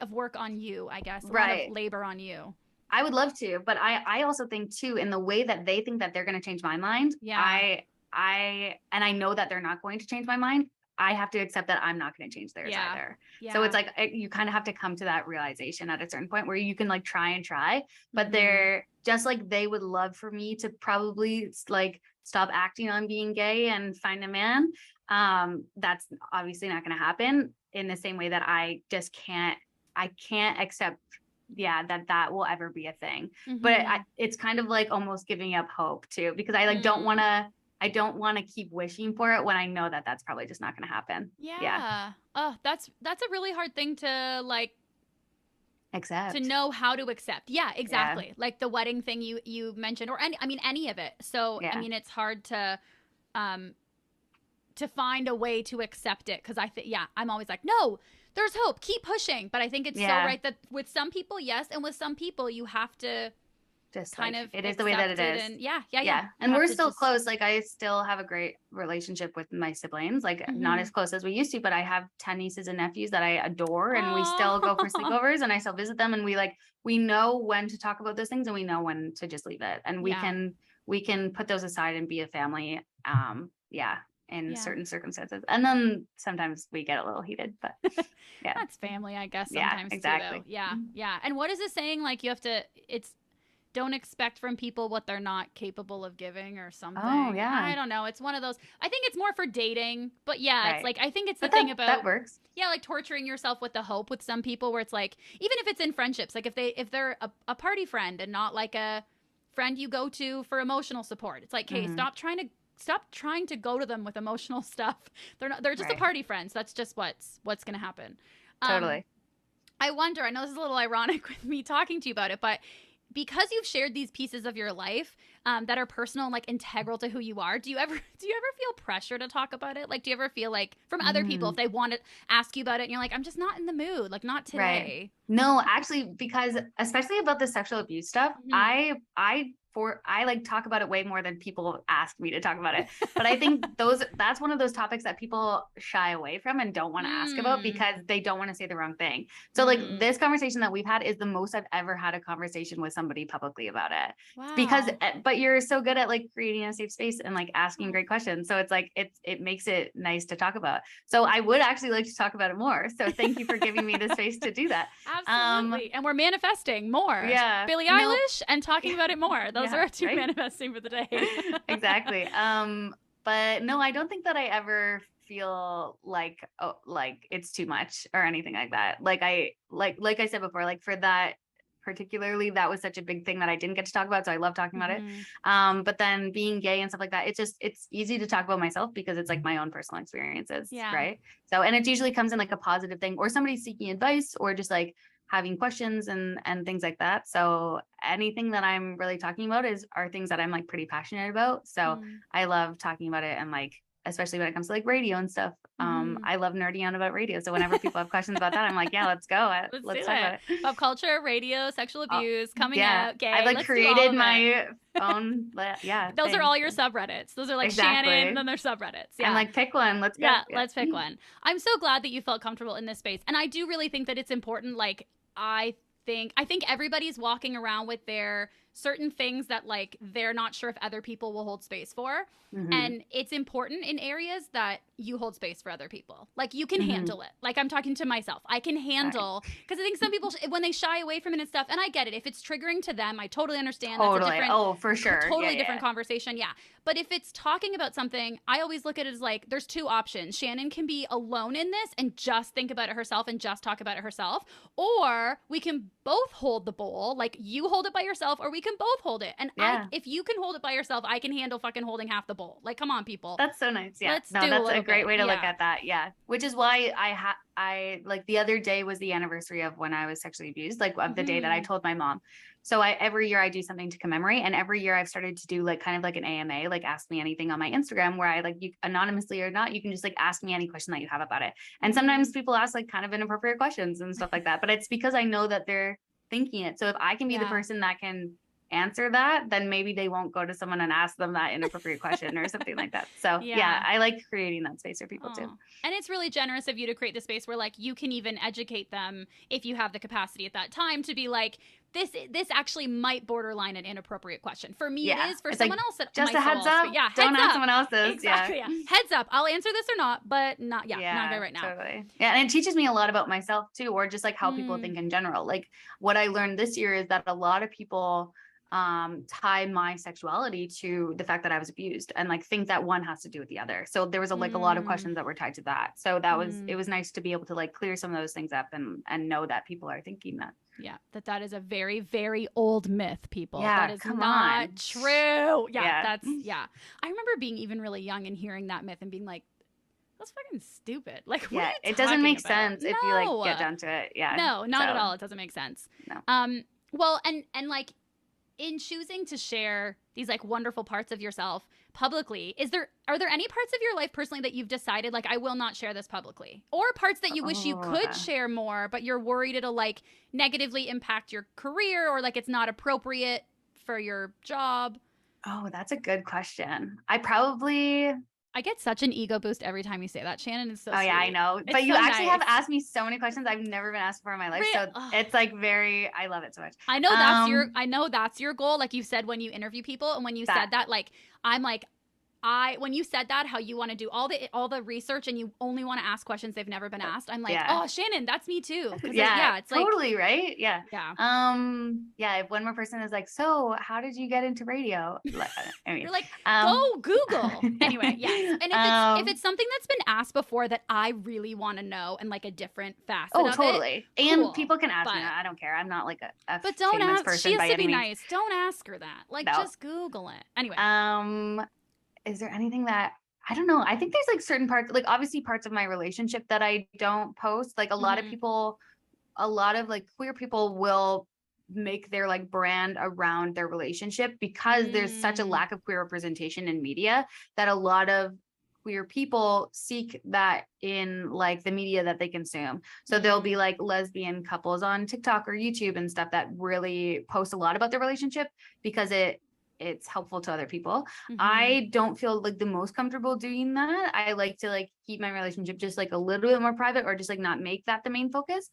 of work on you, I guess. A lot of labor on you. I would love to, but I also think too, in the way that they think that they're going to change my mind. And I know that they're not going to change my mind. I have to accept that I'm not going to change theirs either. So it's like, you kind of have to come to that realization at a certain point where you can like try, but they're just like, they would love for me to probably like stop acting on being gay and find a man. That's obviously not going to happen in the same way that I can't accept that will ever be a thing. But it's kind of like almost giving up hope too, because I like don't want to keep wishing for it when I know that that's probably just not going to happen. Oh, that's a really hard thing to like accept, to know how to accept. Exactly. Like the wedding thing you mentioned, or any of it. So I mean, it's hard to find a way to accept it, because I think I'm always like, no, there's hope, keep pushing. But I think it's so right that with some people, yes, and with some people you have to just kind of it is the way that it is. And and we're still close. Like I still have a great relationship with my siblings, like not as close as we used to, but I have 10 nieces and nephews that I adore, and we still go for sleepovers, and I still visit them, and we know when to talk about those things, and we know when to just leave it, and we can put those aside and be a family. In certain circumstances. And then sometimes we get a little heated, but that's family, I guess, sometimes exactly. too, though. And what is it saying? Like you have to, don't expect from people what they're not capable of giving or something. Oh, yeah. I don't know. It's one of those, I think it's more for dating, but it's like, I think it's the thing about that works. Like torturing yourself with the hope with some people, where it's like, even if it's in friendships, like if they're a party friend and not like a friend you go to for emotional support, it's like, hey, stop trying to go to them with emotional stuff. They're just a party friend. So that's just what's going to happen. Totally. I wonder, I know this is a little ironic with me talking to you about it, but because you've shared these pieces of your life that are personal and like integral to who you are, do you ever feel pressure to talk about it? Like, do you ever feel like from other people, if they want to ask you about it and you're like, I'm just not in the mood, like not today? Right. No, actually, because especially about the sexual abuse stuff, I like talk about it way more than people ask me to talk about it. But I think that's one of those topics that people shy away from and don't want to ask about because they don't want to say the wrong thing. So like this conversation that we've had is the most I've ever had a conversation with somebody publicly about it. Wow. Because but you're so good at like creating a safe space and like asking great questions. So it's like it makes it nice to talk about. So I would actually like to talk about it more. So thank you for giving me the space to do that. Absolutely. And we're manifesting more. Yeah. Billie Eilish and talking about it more. Those are our two right? manifesting for the day. Exactly. But no, I don't think that I ever feel like it's too much or anything like that. Like I said before, like for that particularly, that was such a big thing that I didn't get to talk about. So I love talking about it. But then being gay and stuff like that, it's easy to talk about myself because it's like my own personal experiences. Yeah. Right. So, and it usually comes in like a positive thing or somebody seeking advice or just like having questions and things like that. So anything that I'm really talking about are things that I'm like pretty passionate about. So I love talking about it and like, especially when it comes to like radio and stuff. I love nerding out about radio. So whenever people have questions about that, I'm like, yeah, let's go. Let's talk about it. Pop culture, radio, sexual abuse, coming out, gay. I've like created my own. Yeah. Those are all your subreddits. Those are like Shannon, and then their subreddits. Yeah. And like pick one. Let's go. Yeah, let's pick one. I'm so glad that you felt comfortable in this space. And I do really think that it's important. Like, I think everybody's walking around with their certain things that like they're not sure if other people will hold space for. And it's important in areas that you hold space for other people. Like you can handle it. Like I'm talking to myself. I can handle, because I think some people, when they shy away from it and stuff, and I get it. If it's triggering to them, I totally understand. Totally. That's a different, for sure. Totally different conversation. Yeah. But if it's talking about something, I always look at it as like, there's two options. Shannon can be alone in this and just think about it herself and just talk about it herself. Or we can both hold the bowl. Like you hold it by yourself or we can both hold it. And if you can hold it by yourself, I can handle fucking holding half the bowl. Like, come on, people. That's so nice. Yeah. That's a great way to look at that. Yeah. Which is why I like the other day was the anniversary of when I was sexually abused, like of the day that I told my mom. So every year I do something to commemorate, and every year I've started to do like kind of like an AMA, like ask me anything on my Instagram, where I like you anonymously or not, you can just like ask me any question that you have about it. And sometimes people ask like kind of inappropriate questions and stuff like that, but it's because I know that they're thinking it. So if I can be the person that can answer that, then maybe they won't go to someone and ask them that inappropriate question or something like that. So yeah, I like creating that space for people too. And it's really generous of you to create the space where like you can even educate them if you have the capacity at that time to be like, this actually might borderline an inappropriate question. For me, it is. For someone else, just a heads up. Yeah, don't ask someone else's. Exactly. Yeah. Heads up. I'll answer this or not, but not good right now. Totally. Yeah, and it teaches me a lot about myself too, or just like how people think in general. Like what I learned this year is that a lot of people tie my sexuality to the fact that I was abused and like think that one has to do with the other. So there was a lot of questions that were tied to that. So that was, it was nice to be able to like clear some of those things up and know that people are thinking that. Yeah. That is a very, very old myth, people. Yeah, that is not true. Yeah. I remember being even really young and hearing that myth and being like, that's fucking stupid. Like, what are you it doesn't make about? sense if you like get down to it. Yeah. No, not at all. It doesn't make sense. No. Well, and like, in choosing to share these like wonderful parts of yourself publicly, are there any parts of your life personally that you've decided like I will not share this publicly, or parts that you wish you could share more but you're worried it'll like negatively impact your career or like it's not appropriate for your job? Oh, that's a good question. I get such an ego boost every time you say that. Shannon is so sweet. Yeah, I know. But you actually have asked me so many questions I've never been asked before in my life. So it's like I love it so much. I know that's your goal. Like you said, when you interview people and when you said that, like, I'm like, when you said that, how you want to do all the research and you only want to ask questions they've never been asked. I'm like, oh, Shannon, that's me too. It's totally like, right. Yeah. Yeah. If one more person is like, so how did you get into radio? I mean, you're like, go Google. Anyway. Yes. And if it's something that's been asked before that I really want to know and like a different facet of totally. It, and cool. people can ask me that. I don't care. I'm not like a but don't famous ask. person She has by to any be means. nice. Don't ask her that. Like, just Google it. Anyway. Is there anything that I don't know? I think there's like certain parts, like obviously parts of my relationship that I don't post. Like a lot of people, a lot of like queer people will make their like brand around their relationship, because there's such a lack of queer representation in media that a lot of queer people seek that in like the media that they consume. So there'll be like lesbian couples on TikTok or YouTube and stuff that really post a lot about their relationship because it's helpful to other people. I don't feel like the most comfortable doing that. I like to like keep my relationship just like a little bit more private, or just like not make that the main focus.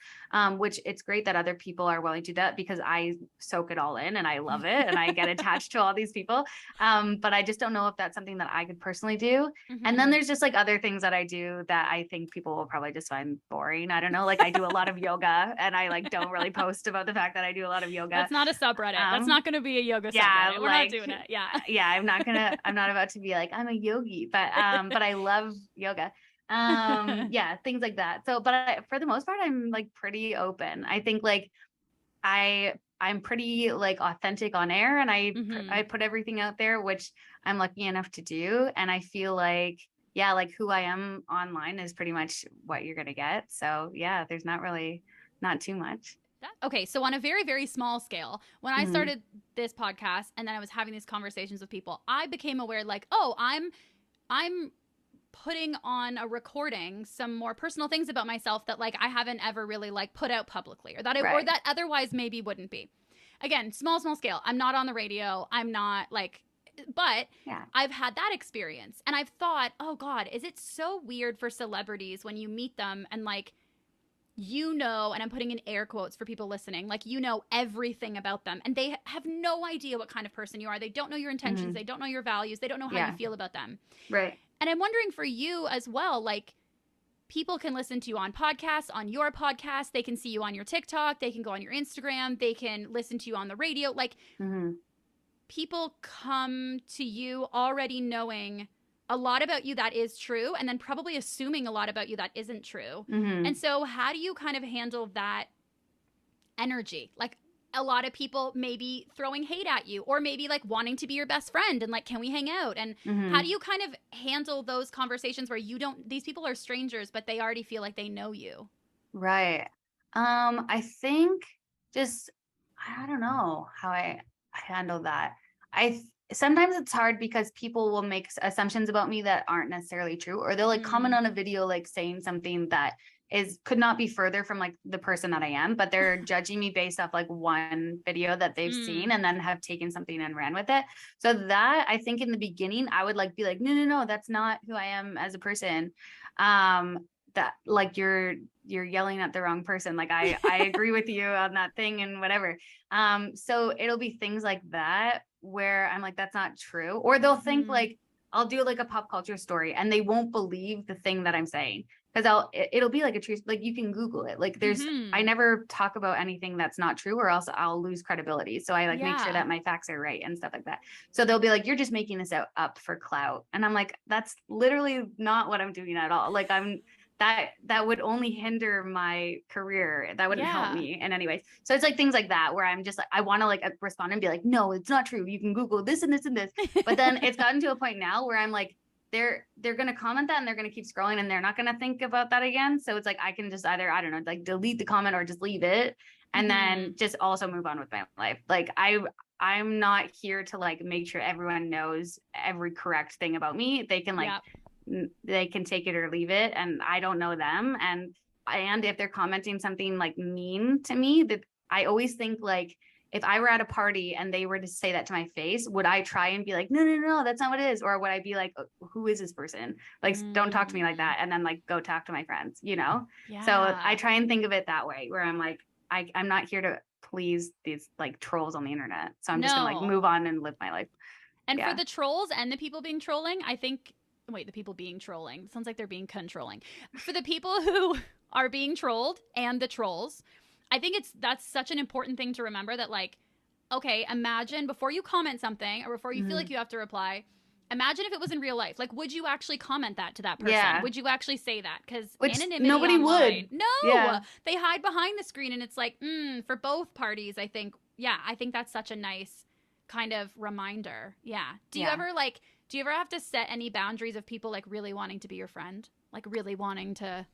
Which it's great that other people are willing to do that, because I soak it all in and I love it and I get attached to all these people. But I just don't know if that's something that I could personally do. And then there's just like other things that I do that I think people will probably just find boring. I don't know. Like I do a lot of yoga, and I like don't really post about the fact that I do a lot of yoga. That's not a subreddit. That's not going to be a yoga subreddit. We're not doing it. Yeah. I'm not about to be like, I'm a yogi, but I love yoga. Yeah, things like that. So, but for the most part, I'm like pretty open. I think like I'm pretty like authentic on air, and I put everything out there, which I'm lucky enough to do. And I feel like, yeah, like who I am online is pretty much what you're going to get. So yeah, there's not too much. Okay, so on a very, very small scale, when I started this podcast and then I was having these conversations with people, I became aware like, oh, I'm putting on a recording some more personal things about myself that like I haven't ever really like put out publicly, or that or that otherwise maybe wouldn't be. Again, small scale. I'm not on the radio. I'm not like, but I've had that experience, and I've thought, oh God, is it so weird for celebrities when you meet them and like, you know, and I'm putting in air quotes for people listening, like, you know everything about them, and they have no idea what kind of person you are. They don't know your intentions. They don't know your values. They don't know how you feel about them. Right. And I'm wondering for you as well, like, people can listen to you on podcasts, on your podcast. They can see you on your TikTok. They can go on your Instagram. They can listen to you on the radio. Like, people come to you already knowing a lot about you that is true, and then probably assuming a lot about you that isn't true. And so how do you kind of handle that energy? Like, a lot of people maybe throwing hate at you, or maybe like wanting to be your best friend and like, can we hang out? And how do you kind of handle those conversations where these people are strangers, but they already feel like they know you? Right. I think just, I don't know how I handle that. Sometimes it's hard because people will make assumptions about me that aren't necessarily true, or they'll like comment on a video, like saying something that could not be further from like the person that I am, but they're judging me based off like one video that they've seen and then have taken something and ran with it. So that, I think in the beginning, I would like be like, no, that's not who I am as a person. That like you're yelling at the wrong person. Like I agree with you on that thing and whatever. So it'll be things like that where I'm like, that's not true. Or they'll think like, I'll do like a pop culture story and they won't believe the thing that I'm saying. Cause it'll be like a truth, like you can Google it. Like I never talk about anything that's not true, or else I'll lose credibility. So I like make sure that my facts are right and stuff like that. So they'll be like, you're just making this up for clout. And I'm like, that's literally not what I'm doing at all. Like that would only hinder my career. That wouldn't help me in any way. So it's like things like that where I'm just like, I want to like respond and be like, no, it's not true. You can Google this and this and this. But then it's gotten to a point now where I'm like, they're going to comment that and they're going to keep scrolling and they're not going to think about that again. So it's like, I can just either, I don't know, like delete the comment or just leave it. And then just also move on with my life. Like I'm not here to like make sure everyone knows every correct thing about me. They can like, they can take it or leave it, and I don't know them. And if they're commenting something like mean to me, that I always think like, if I were at a party and they were to say that to my face, would I try and be like, no, that's not what it is? Or would I be like, who is this person? Like, don't talk to me like that. And then like, go talk to my friends, you know? Yeah. So I try and think of it that way, where I'm like, I'm not here to please these like trolls on the internet. So I'm just gonna like move on and live my life. And for the trolls and the people being trolling, I think, the people being trolling. Sounds like they're being controlling. For the people who are being trolled and the trolls, I think that's such an important thing to remember, that like, okay, imagine before you comment something or before you feel like you have to reply, imagine if it was in real life. Like, would you actually comment that to that person? Yeah. Would you actually say that? Because anonymity nobody online, would. No, they hide behind the screen, and it's like, for both parties, I think that's such a nice kind of reminder. Yeah. Do you ever have to set any boundaries of people like really wanting to be your friend? Like really wanting to?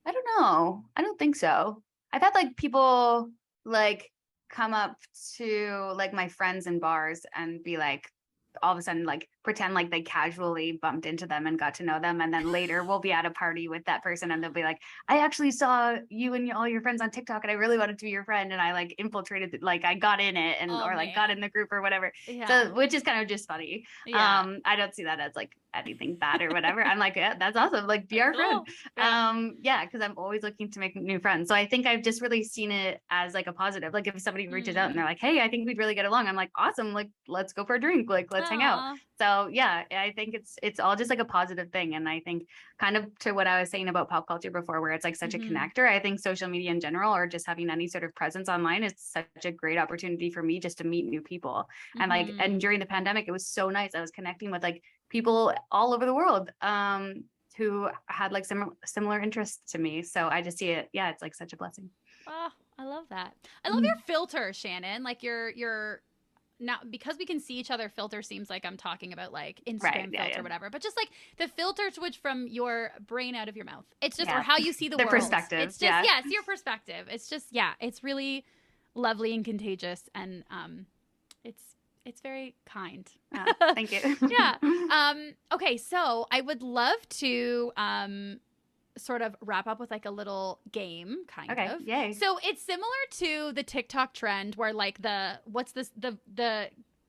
I don't know. I don't think so. I've had like people like come up to like my friends in bars and be like, all of a sudden like pretend like they casually bumped into them and got to know them, and then later we'll be at a party with that person and they'll be like, I actually saw you and all your friends on TikTok and I really wanted to be your friend, and I like infiltrated like I got in it and or like got in the group or whatever. So which is kind of just funny. I don't see that as like anything bad or whatever. I'm like, yeah, that's awesome, like be our friend. Because I'm always looking to make new friends, so I think I've just really seen it as like a positive. Like if somebody reaches out and they're like, hey, I think we'd really get along, I'm like, awesome, like let's go for a drink, like let's hang out. So yeah, I think it's all just like a positive thing. And I think kind of to what I was saying about pop culture before, where it's like such a connector, I think social media in general, or just having any sort of presence online, is such a great opportunity for me just to meet new people. And like, and during the pandemic, it was so nice. I was connecting with like people all over the world who had like similar interests to me. So I just see it. Yeah, it's like such a blessing. Oh, I love that. I love your filter, Shannon. Like your now, because we can see each other, filter seems like I'm talking about like Instagram filter or whatever, but just like the filter switch from your brain out of your mouth. It's just or how you see the world. Perspective. It's just it's your perspective. It's just it's really lovely and contagious, and it's very kind. Thank you. Okay, so I would love to sort of wrap up with like a little game kind of. Yay. So it's similar to the TikTok trend where like the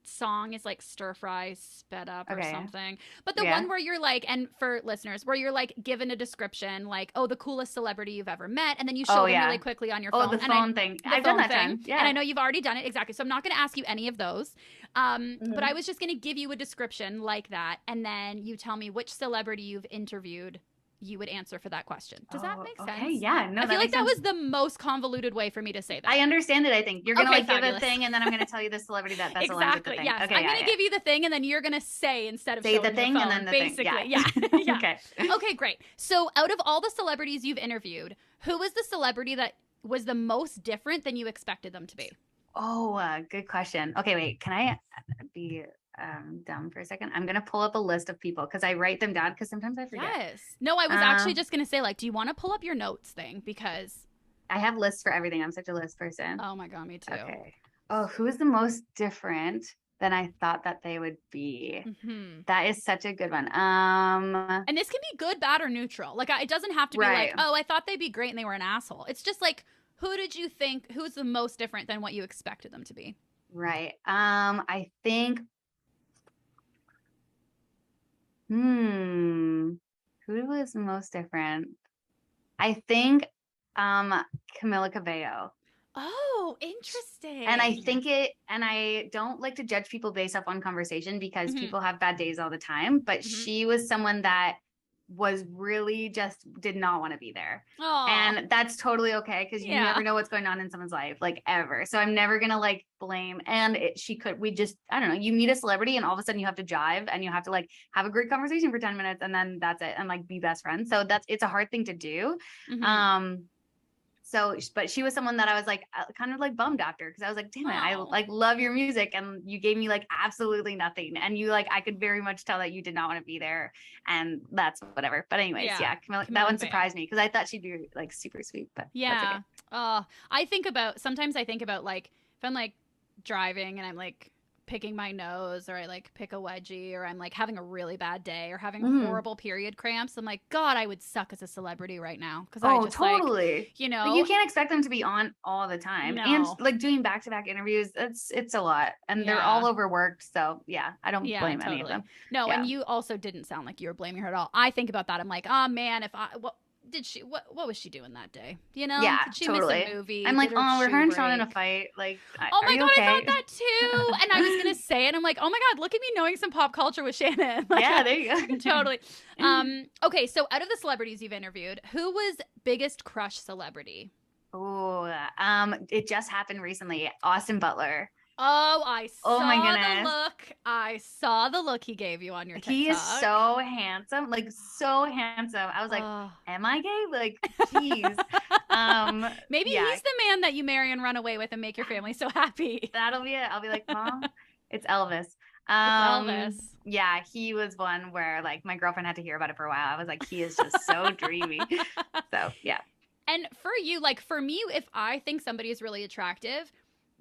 song is like stir fry sped up or something. But the one where you're like, and for listeners, where you're like given a description like, oh, the coolest celebrity you've ever met, and then you show them really quickly on your phone. Oh, the phone thing. I've done that time. Yeah. And I know you've already done it. Exactly. So I'm not going to ask you any of those. But I was just going to give you a description like that, and then you tell me which celebrity you've interviewed you would answer for that question. Does that make sense? Okay, yeah. No, I feel like that was the most convoluted way for me to say that. I understand it, I think. You're going to like give a thing, and then I'm going to tell you the celebrity that's aligned with the thing. Yes. Okay, I'm going to give you the thing, and then you're going to say instead of say the thing, phone, and then the basically. thing. Yeah. Okay. Okay, great. So out of all the celebrities you've interviewed, who was the celebrity that was the most different than you expected them to be? Oh, good question. Okay, wait. Can I be dumb for a second? I'm gonna pull up a list of people because I write them down because sometimes I forget. Yes. No, I was actually just gonna say, like, do you want to pull up your notes thing? Because I have lists for everything. I'm such a list person. Oh my God, me too. Okay. Oh, who is the most different than I thought that they would be? That is such a good one. And this can be good, bad, or neutral. Like, it doesn't have to be like, oh, I thought they'd be great and they were an asshole. It's just like, who did you think, who's the most different than what you expected them to be? Right. I think who was most different? I think Camila Cabello. Oh, interesting. And I think and I don't like to judge people based off on conversation because people have bad days all the time, but she was someone that was really just did not want to be there. Aww. And that's totally okay because you never know what's going on in someone's life, like ever. So I'm never gonna like blame. And I don't know, you meet a celebrity and all of a sudden you have to jive and you have to like have a great conversation for 10 minutes and then that's it, and like be best friends. So it's a hard thing to do. So, but she was someone that I was like kind of like bummed after because I was like, damn it, I like love your music and you gave me like absolutely nothing. And you like, I could very much tell that you did not want to be there, and that's whatever. But anyways, Camila, that one surprised me because I thought she'd be like super sweet, but that's okay. Sometimes I think about like, if I'm like driving and I'm like picking my nose, or I like pick a wedgie, or I'm like having a really bad day or having horrible period cramps, I'm like, God, I would suck as a celebrity right now because I just totally like, you know, but you can't expect them to be on all the time. And like doing back-to-back interviews, it's a lot, and they're all overworked. So I don't blame any of them. No, and you also didn't sound like you were blaming her at all. I think about that, I'm like, oh man, what was she doing that day? You know? Did she miss a movie? I'm like, were her and Sean in a fight? Like, oh my God, okay? I thought that too. And I was gonna say it. I'm like, oh my God, look at me knowing some pop culture with Shannon. Like, yeah, there you go. Totally. Okay, so out of the celebrities you've interviewed, who was biggest crush celebrity? Oh, it just happened recently. Austin Butler. Oh, I saw my goodness. the look. I saw the look he gave you on your TikTok. He is so handsome, like so handsome. I was like, am I gay? Like, jeez. Maybe he's the man that you marry and run away with and make your family so happy. That'll be it. I'll be like, Mom, it's Elvis. It's Elvis. Yeah, he was one where like my girlfriend had to hear about it for a while. I was like, he is just so dreamy. So yeah. And for you, like for me, if I think somebody is really attractive,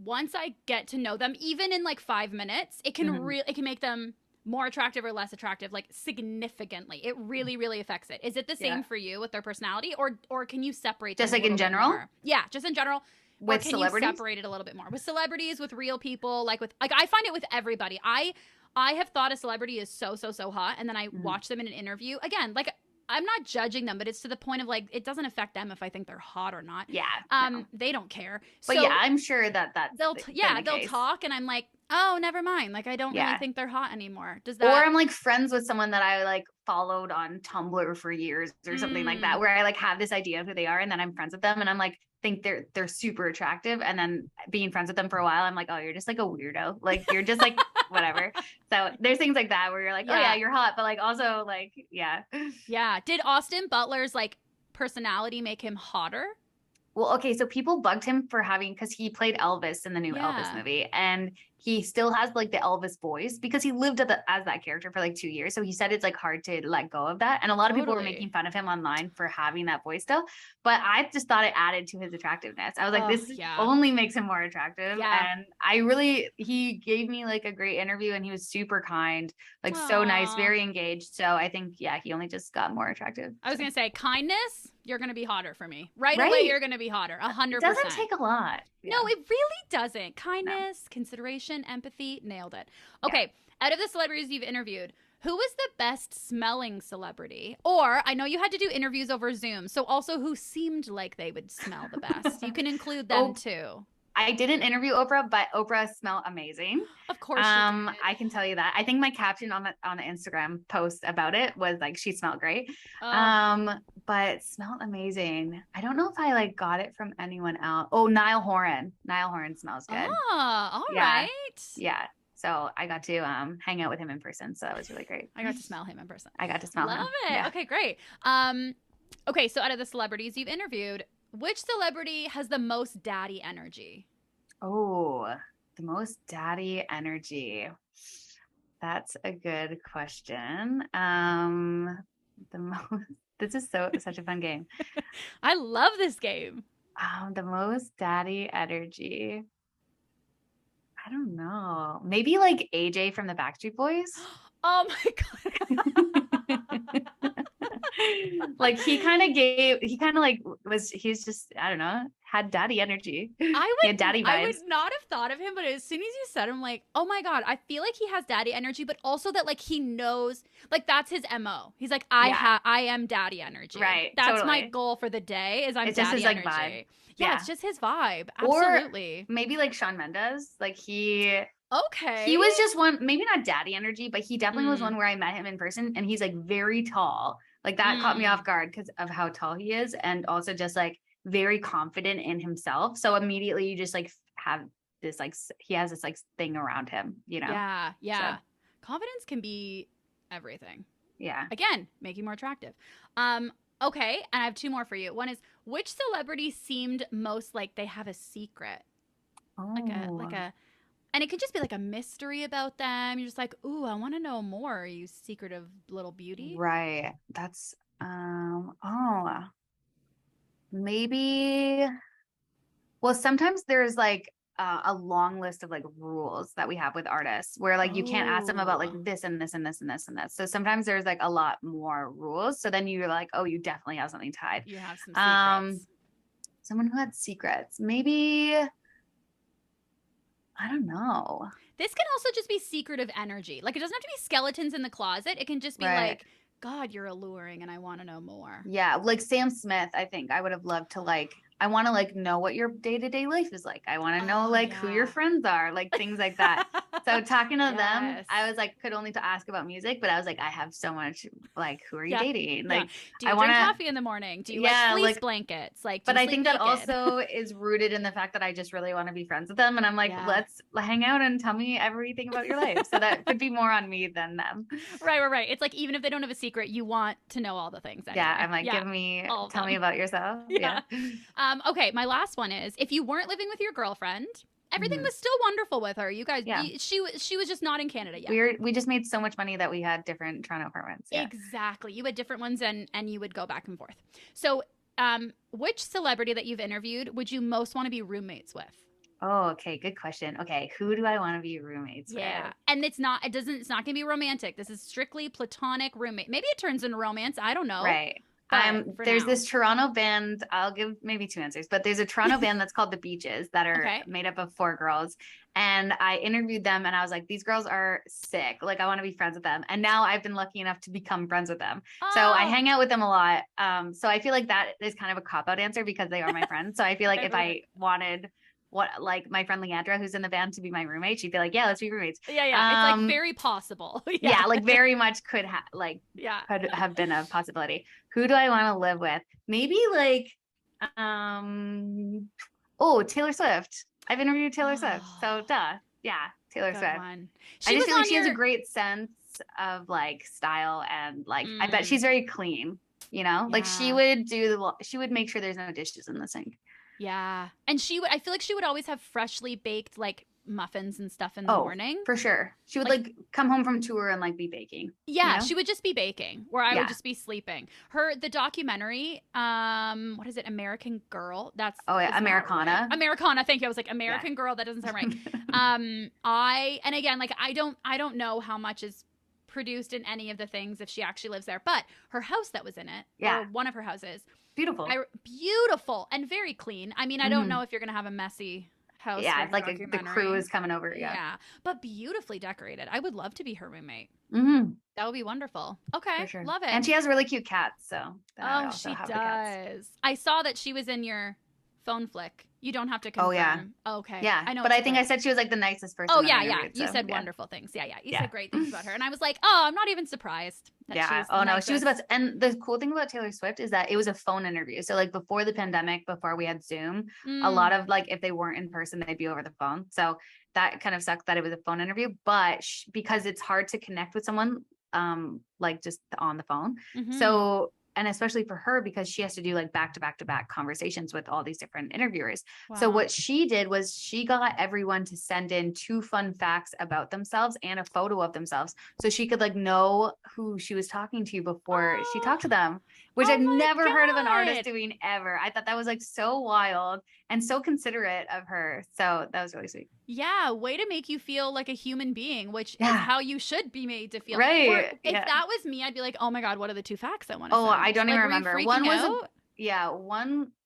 once I get to know them, even in like 5 minutes, it can it can make them more attractive or less attractive, like significantly. It really, really affects it. Is it the same for you with their personality, or can you separate them just like in general? Yeah, just in general. With or can celebrities? you separate it a little bit more with celebrities, with real people, like I find it with everybody. I have thought a celebrity is so hot, and then I watch them in an interview again, like. I'm not judging them, but it's to the point of like it doesn't affect them if I think they're hot or not. Yeah. No. They don't care. But yeah, I'm sure that they'll talk, and I'm like, oh, never mind. Like I don't really think they're hot anymore. Does that? Or I'm like friends with someone that I like followed on Tumblr for years or something like that, where I like have this idea of who they are, and then I'm friends with them, and I'm like think they're super attractive, and then being friends with them for a while, I'm like, oh, you're just like a weirdo. Like you're just like whatever. So there's things like that where you're like, oh yeah, you're hot, but like also like, yeah. Yeah. Did Austin Butler's like personality make him hotter? Well, okay, so people bugged him for because he played Elvis in the new Elvis movie, and he still has like the Elvis voice because he lived as that character for like 2 years. So he said it's like hard to let go of that. And a lot of people were making fun of him online for having that voice still. But I just thought it added to his attractiveness. I was like, this only makes him more attractive. Yeah. And he gave me like a great interview, and he was super kind, like so nice, very engaged. So I think, he only just got more attractive. I was going to say kindness. You're going to be hotter for me. Right away, you're going to be hotter. 100%. It doesn't take a lot. Yeah. No, it really doesn't. Kindness, consideration, empathy, nailed it. Okay, out of the celebrities you've interviewed, who is the best smelling celebrity? Or I know you had to do interviews over Zoom, so also who seemed like they would smell the best? You can include them too. I didn't interview Oprah, but Oprah smelled amazing. Of course you did. I can tell you that. I think my caption on the Instagram post about it was like, she smelled great. But smelled amazing. I don't know if I like got it from anyone else. Oh, Niall Horan. Niall Horan smells good. Oh, all right. Yeah. So I got to hang out with him in person. So that was really great. I got to smell him in person. I got to smell him. Love it. Yeah. Okay, great. Okay, so out of the celebrities you've interviewed, which celebrity has the most daddy energy? Oh, the most daddy energy. That's a good question. This is such a fun game. I love this game. The most daddy energy. I don't know. Maybe like AJ from the Backstreet Boys. Oh my God. Like he's just, I don't know, had daddy energy. He had daddy vibes. I would not have thought of him, but as soon as you said, I'm like, oh my God, I feel like he has daddy energy, but also that like he knows, like that's his MO. He's like, I am daddy energy. Right. That's my goal for the day is I'm daddy energy. Like vibe. Yeah, it's just his vibe. Absolutely. Or maybe like Shawn Mendes, like he he was just one, maybe not daddy energy, but he definitely was one where I met him in person, and he's like very tall. Like that caught me off guard because of how tall he is, and also just like very confident in himself. So immediately you just like have this like he has this like thing around him, you know? Yeah. So. Confidence can be everything. Yeah. Again, make you more attractive. Okay, and I have two more for you. One is, which celebrity seemed most like they have a secret? Like a and it could just be like a mystery about them. You're just like, ooh, I want to know more. You secretive little beauty. Right. That's maybe. Well, sometimes there's like a long list of like rules that we have with artists where like you can't ask them about like this and this and this and this and this. So sometimes there's like a lot more rules. So then you're like, oh, you definitely have something tied. You have some secrets. Someone who had secrets. Maybe. I don't know. This can also just be secretive energy. Like it doesn't have to be skeletons in the closet. It can just be like, God, you're alluring and I want to know more. Yeah. Like Sam Smith, I think I would have loved to like, I want to like know what your day-to-day life is like. I want to know like who your friends are, like things like that. So talking to them, I was like, could only to ask about music, but I was like, I have so much, like, who are you dating? Like, do you drink coffee in the morning? Do you like fleece blankets? Like, but I think that also is rooted in the fact that I just really want to be friends with them. And I'm like, let's hang out and tell me everything about your life. So that could be more on me than them. Right. It's like, even if they don't have a secret, you want to know all the things. Anyway. Yeah. I'm like, tell me about yourself. Yeah. Okay. My last one is, if you weren't living with your girlfriend, everything was still wonderful with her. You guys, she was just not in Canada yet. We just made so much money that we had different Toronto apartments. Yeah. Exactly. You had different ones and you would go back and forth. So which celebrity that you've interviewed would you most want to be roommates with? Oh, okay. Good question. Okay. Who do I want to be roommates with? And it's not going to be romantic. This is strictly platonic roommate. Maybe it turns into romance. I don't know. Right. There's this Toronto band. I'll give maybe 2 answers, but there's a Toronto band that's called The Beaches that are made up of 4 girls. And I interviewed them and I was like, these girls are sick. Like, I want to be friends with them. And now I've been lucky enough to become friends with them. So I hang out with them a lot. So I feel like that is kind of a cop-out answer because they are my friends. So I feel like if I wanted like my friend Leandra, who's in the band, to be my roommate, she'd be like, yeah, let's be roommates. Yeah. It's like very possible. Yeah, like very much could have been a possibility. Who do I want to live with? Maybe like, Taylor Swift. I've interviewed Taylor Swift. So Taylor Swift. I just feel like she has a great sense of like style and like, I bet she's very clean, you know, like she would make sure there's no dishes in the sink. Yeah. And I feel like she would always have freshly baked like muffins and stuff in the morning. For sure. She would like come home from tour and like be baking. Yeah, you know? She would just be baking where I would just be sleeping. The documentary, what is it? American Girl. That's Americana. Right. Americana. Thank you. I was like American Girl. That doesn't sound right. And again, like I don't know how much is produced in any of the things if she actually lives there, but her house that was in it, or one of her houses, beautiful and very clean. I mean, I don't know if you're gonna have a messy house. Yeah, it's like the crew is coming over. Yeah, but beautifully decorated. I would love to be her roommate. That would be wonderful. Okay, sure. Love it. And she has really cute cats, so she does. I saw that she was in your phone flick. You don't have to confirm. Oh, yeah. Okay. Yeah. I know. But I think I said she was like the nicest person. Oh, yeah. You said wonderful things. Yeah. You said great things about her. And I was like, oh, I'm not even surprised. She was the best. And the cool thing about Taylor Swift is that it was a phone interview. So like before the pandemic, before we had Zoom, a lot of like, if they weren't in person, they'd be over the phone. So that kind of sucked that it was a phone interview, but because it's hard to connect with someone, like just on the phone. So, and especially for her, because she has to do like back to back conversations with all these different interviewers. Wow. So what she did was she got everyone to send in 2 fun facts about themselves and a photo of themselves. So she could like know who she was talking to before she talked to them, which I've never heard of an artist doing ever. I thought that was like so wild and so considerate of her. So that was really sweet. Yeah. Way to make you feel like a human being, which is how you should be made to feel. Right. Or if that was me, I'd be like, oh my God, what are the 2 facts I want to send? I don't even remember. One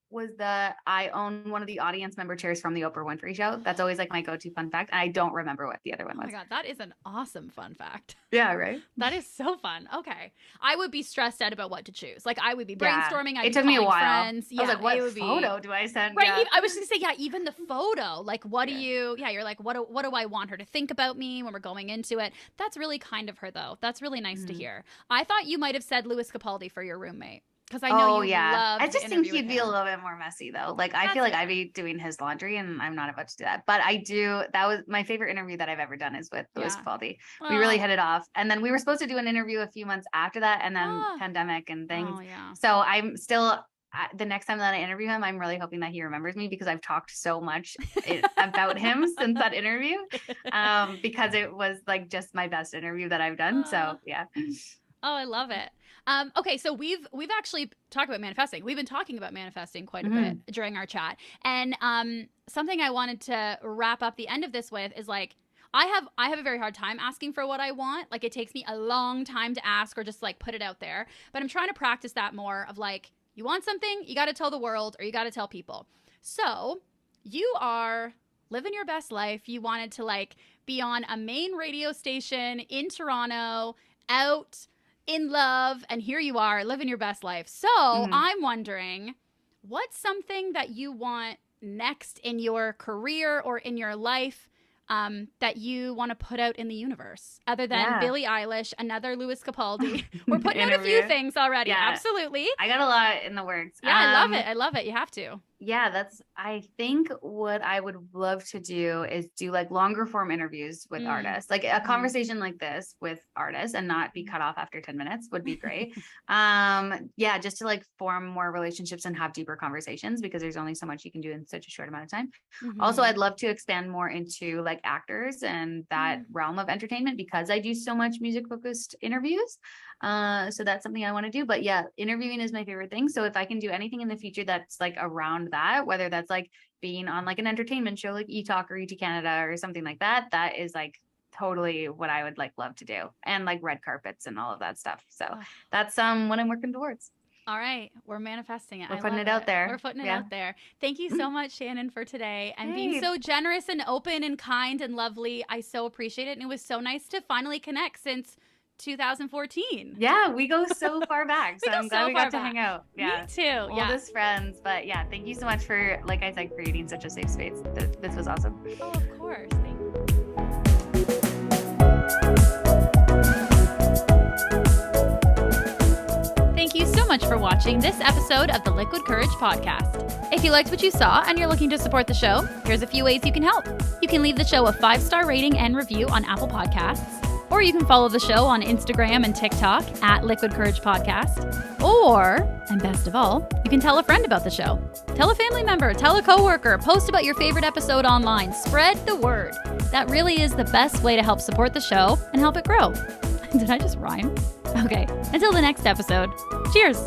was that I own one of the audience member chairs from the Oprah Winfrey Show. That's always like my go-to fun fact. And I don't remember what the other one was. Oh my God, that is an awesome fun fact. Yeah, right? That is so fun. Okay. I would be stressed out about what to choose. Like I would be brainstorming. It took me a while. Friends. I was like, what photo do I send? Right. Yeah. I was just going to say, even the photo. Like, what do you, you're like, what do I want her to think about me when we're going into it? That's really kind of her, though. That's really nice to hear. I thought you might have said Louis Capaldi for your roommate. Because I know you love. I just think he'd be a little bit more messy though. Like I feel like I'd be doing his laundry and I'm not about to do that. But I do. That was my favorite interview that I've ever done is with Louis Capaldi. We really hit it off. And then we were supposed to do an interview a few months after that and then pandemic and things. So I'm still, the next time that I interview him, I'm really hoping that he remembers me because I've talked so much about him since that interview because it was like just my best interview that I've done. So yeah. Oh, I love it. Okay, so we've actually talked about manifesting. We've been talking about manifesting quite a bit during our chat. And something I wanted to wrap up the end of this with is like, I have a very hard time asking for what I want. Like it takes me a long time to ask or just like put it out there. But I'm trying to practice that more of like, you want something, you got to tell the world or you got to tell people. So you are living your best life. You wanted to like be on a main radio station in Toronto, out in love, and here you are living your best life. So I'm wondering, what's something that you want next in your career or in your life that you want to put out in the universe other than Billie Eilish, another Louis Capaldi? We're putting out a few things already. Yeah. Absolutely. I got a lot in the works. Yeah, I love it. I love it. You have to. Yeah, I think what I would love to do is do like longer form interviews with artists, like a conversation like this with artists and not be cut off after 10 minutes would be great. Just to like form more relationships and have deeper conversations because there's only so much you can do in such a short amount of time. Also, I'd love to expand more into like actors and that realm of entertainment because I do so much music focused interviews. So that's something I want to do. But yeah, interviewing is my favorite thing. So if I can do anything in the future that's like around that, whether that's like being on like an entertainment show like E-Talk or ET Canada or something like that, that is like totally what I would like love to do. And like red carpets and all of that stuff. So that's what I'm working towards. All right. We're manifesting it. We're putting it out there. We're putting it out there. Thank you so much, Shannon, for today and being so generous and open and kind and lovely. I so appreciate it. And it was so nice to finally connect since 2014. Yeah, we go so far back. So I'm glad we got to hang out. Yeah. Me too. Oldest friends. But yeah, thank you so much for, like I said, creating such a safe space. This was awesome. Oh, of course. Thank you. Thank you so much for watching this episode of the Liquid Courage podcast. If you liked what you saw and you're looking to support the show, here's a few ways you can help. You can leave the show a 5-star rating and review on Apple Podcasts, or you can follow the show on Instagram and TikTok at Liquid Courage Podcast. Or, and best of all, you can tell a friend about the show. Tell a family member, tell a coworker, post about your favorite episode online. Spread the word. That really is the best way to help support the show and help it grow. Did I just rhyme? Okay, until the next episode, cheers!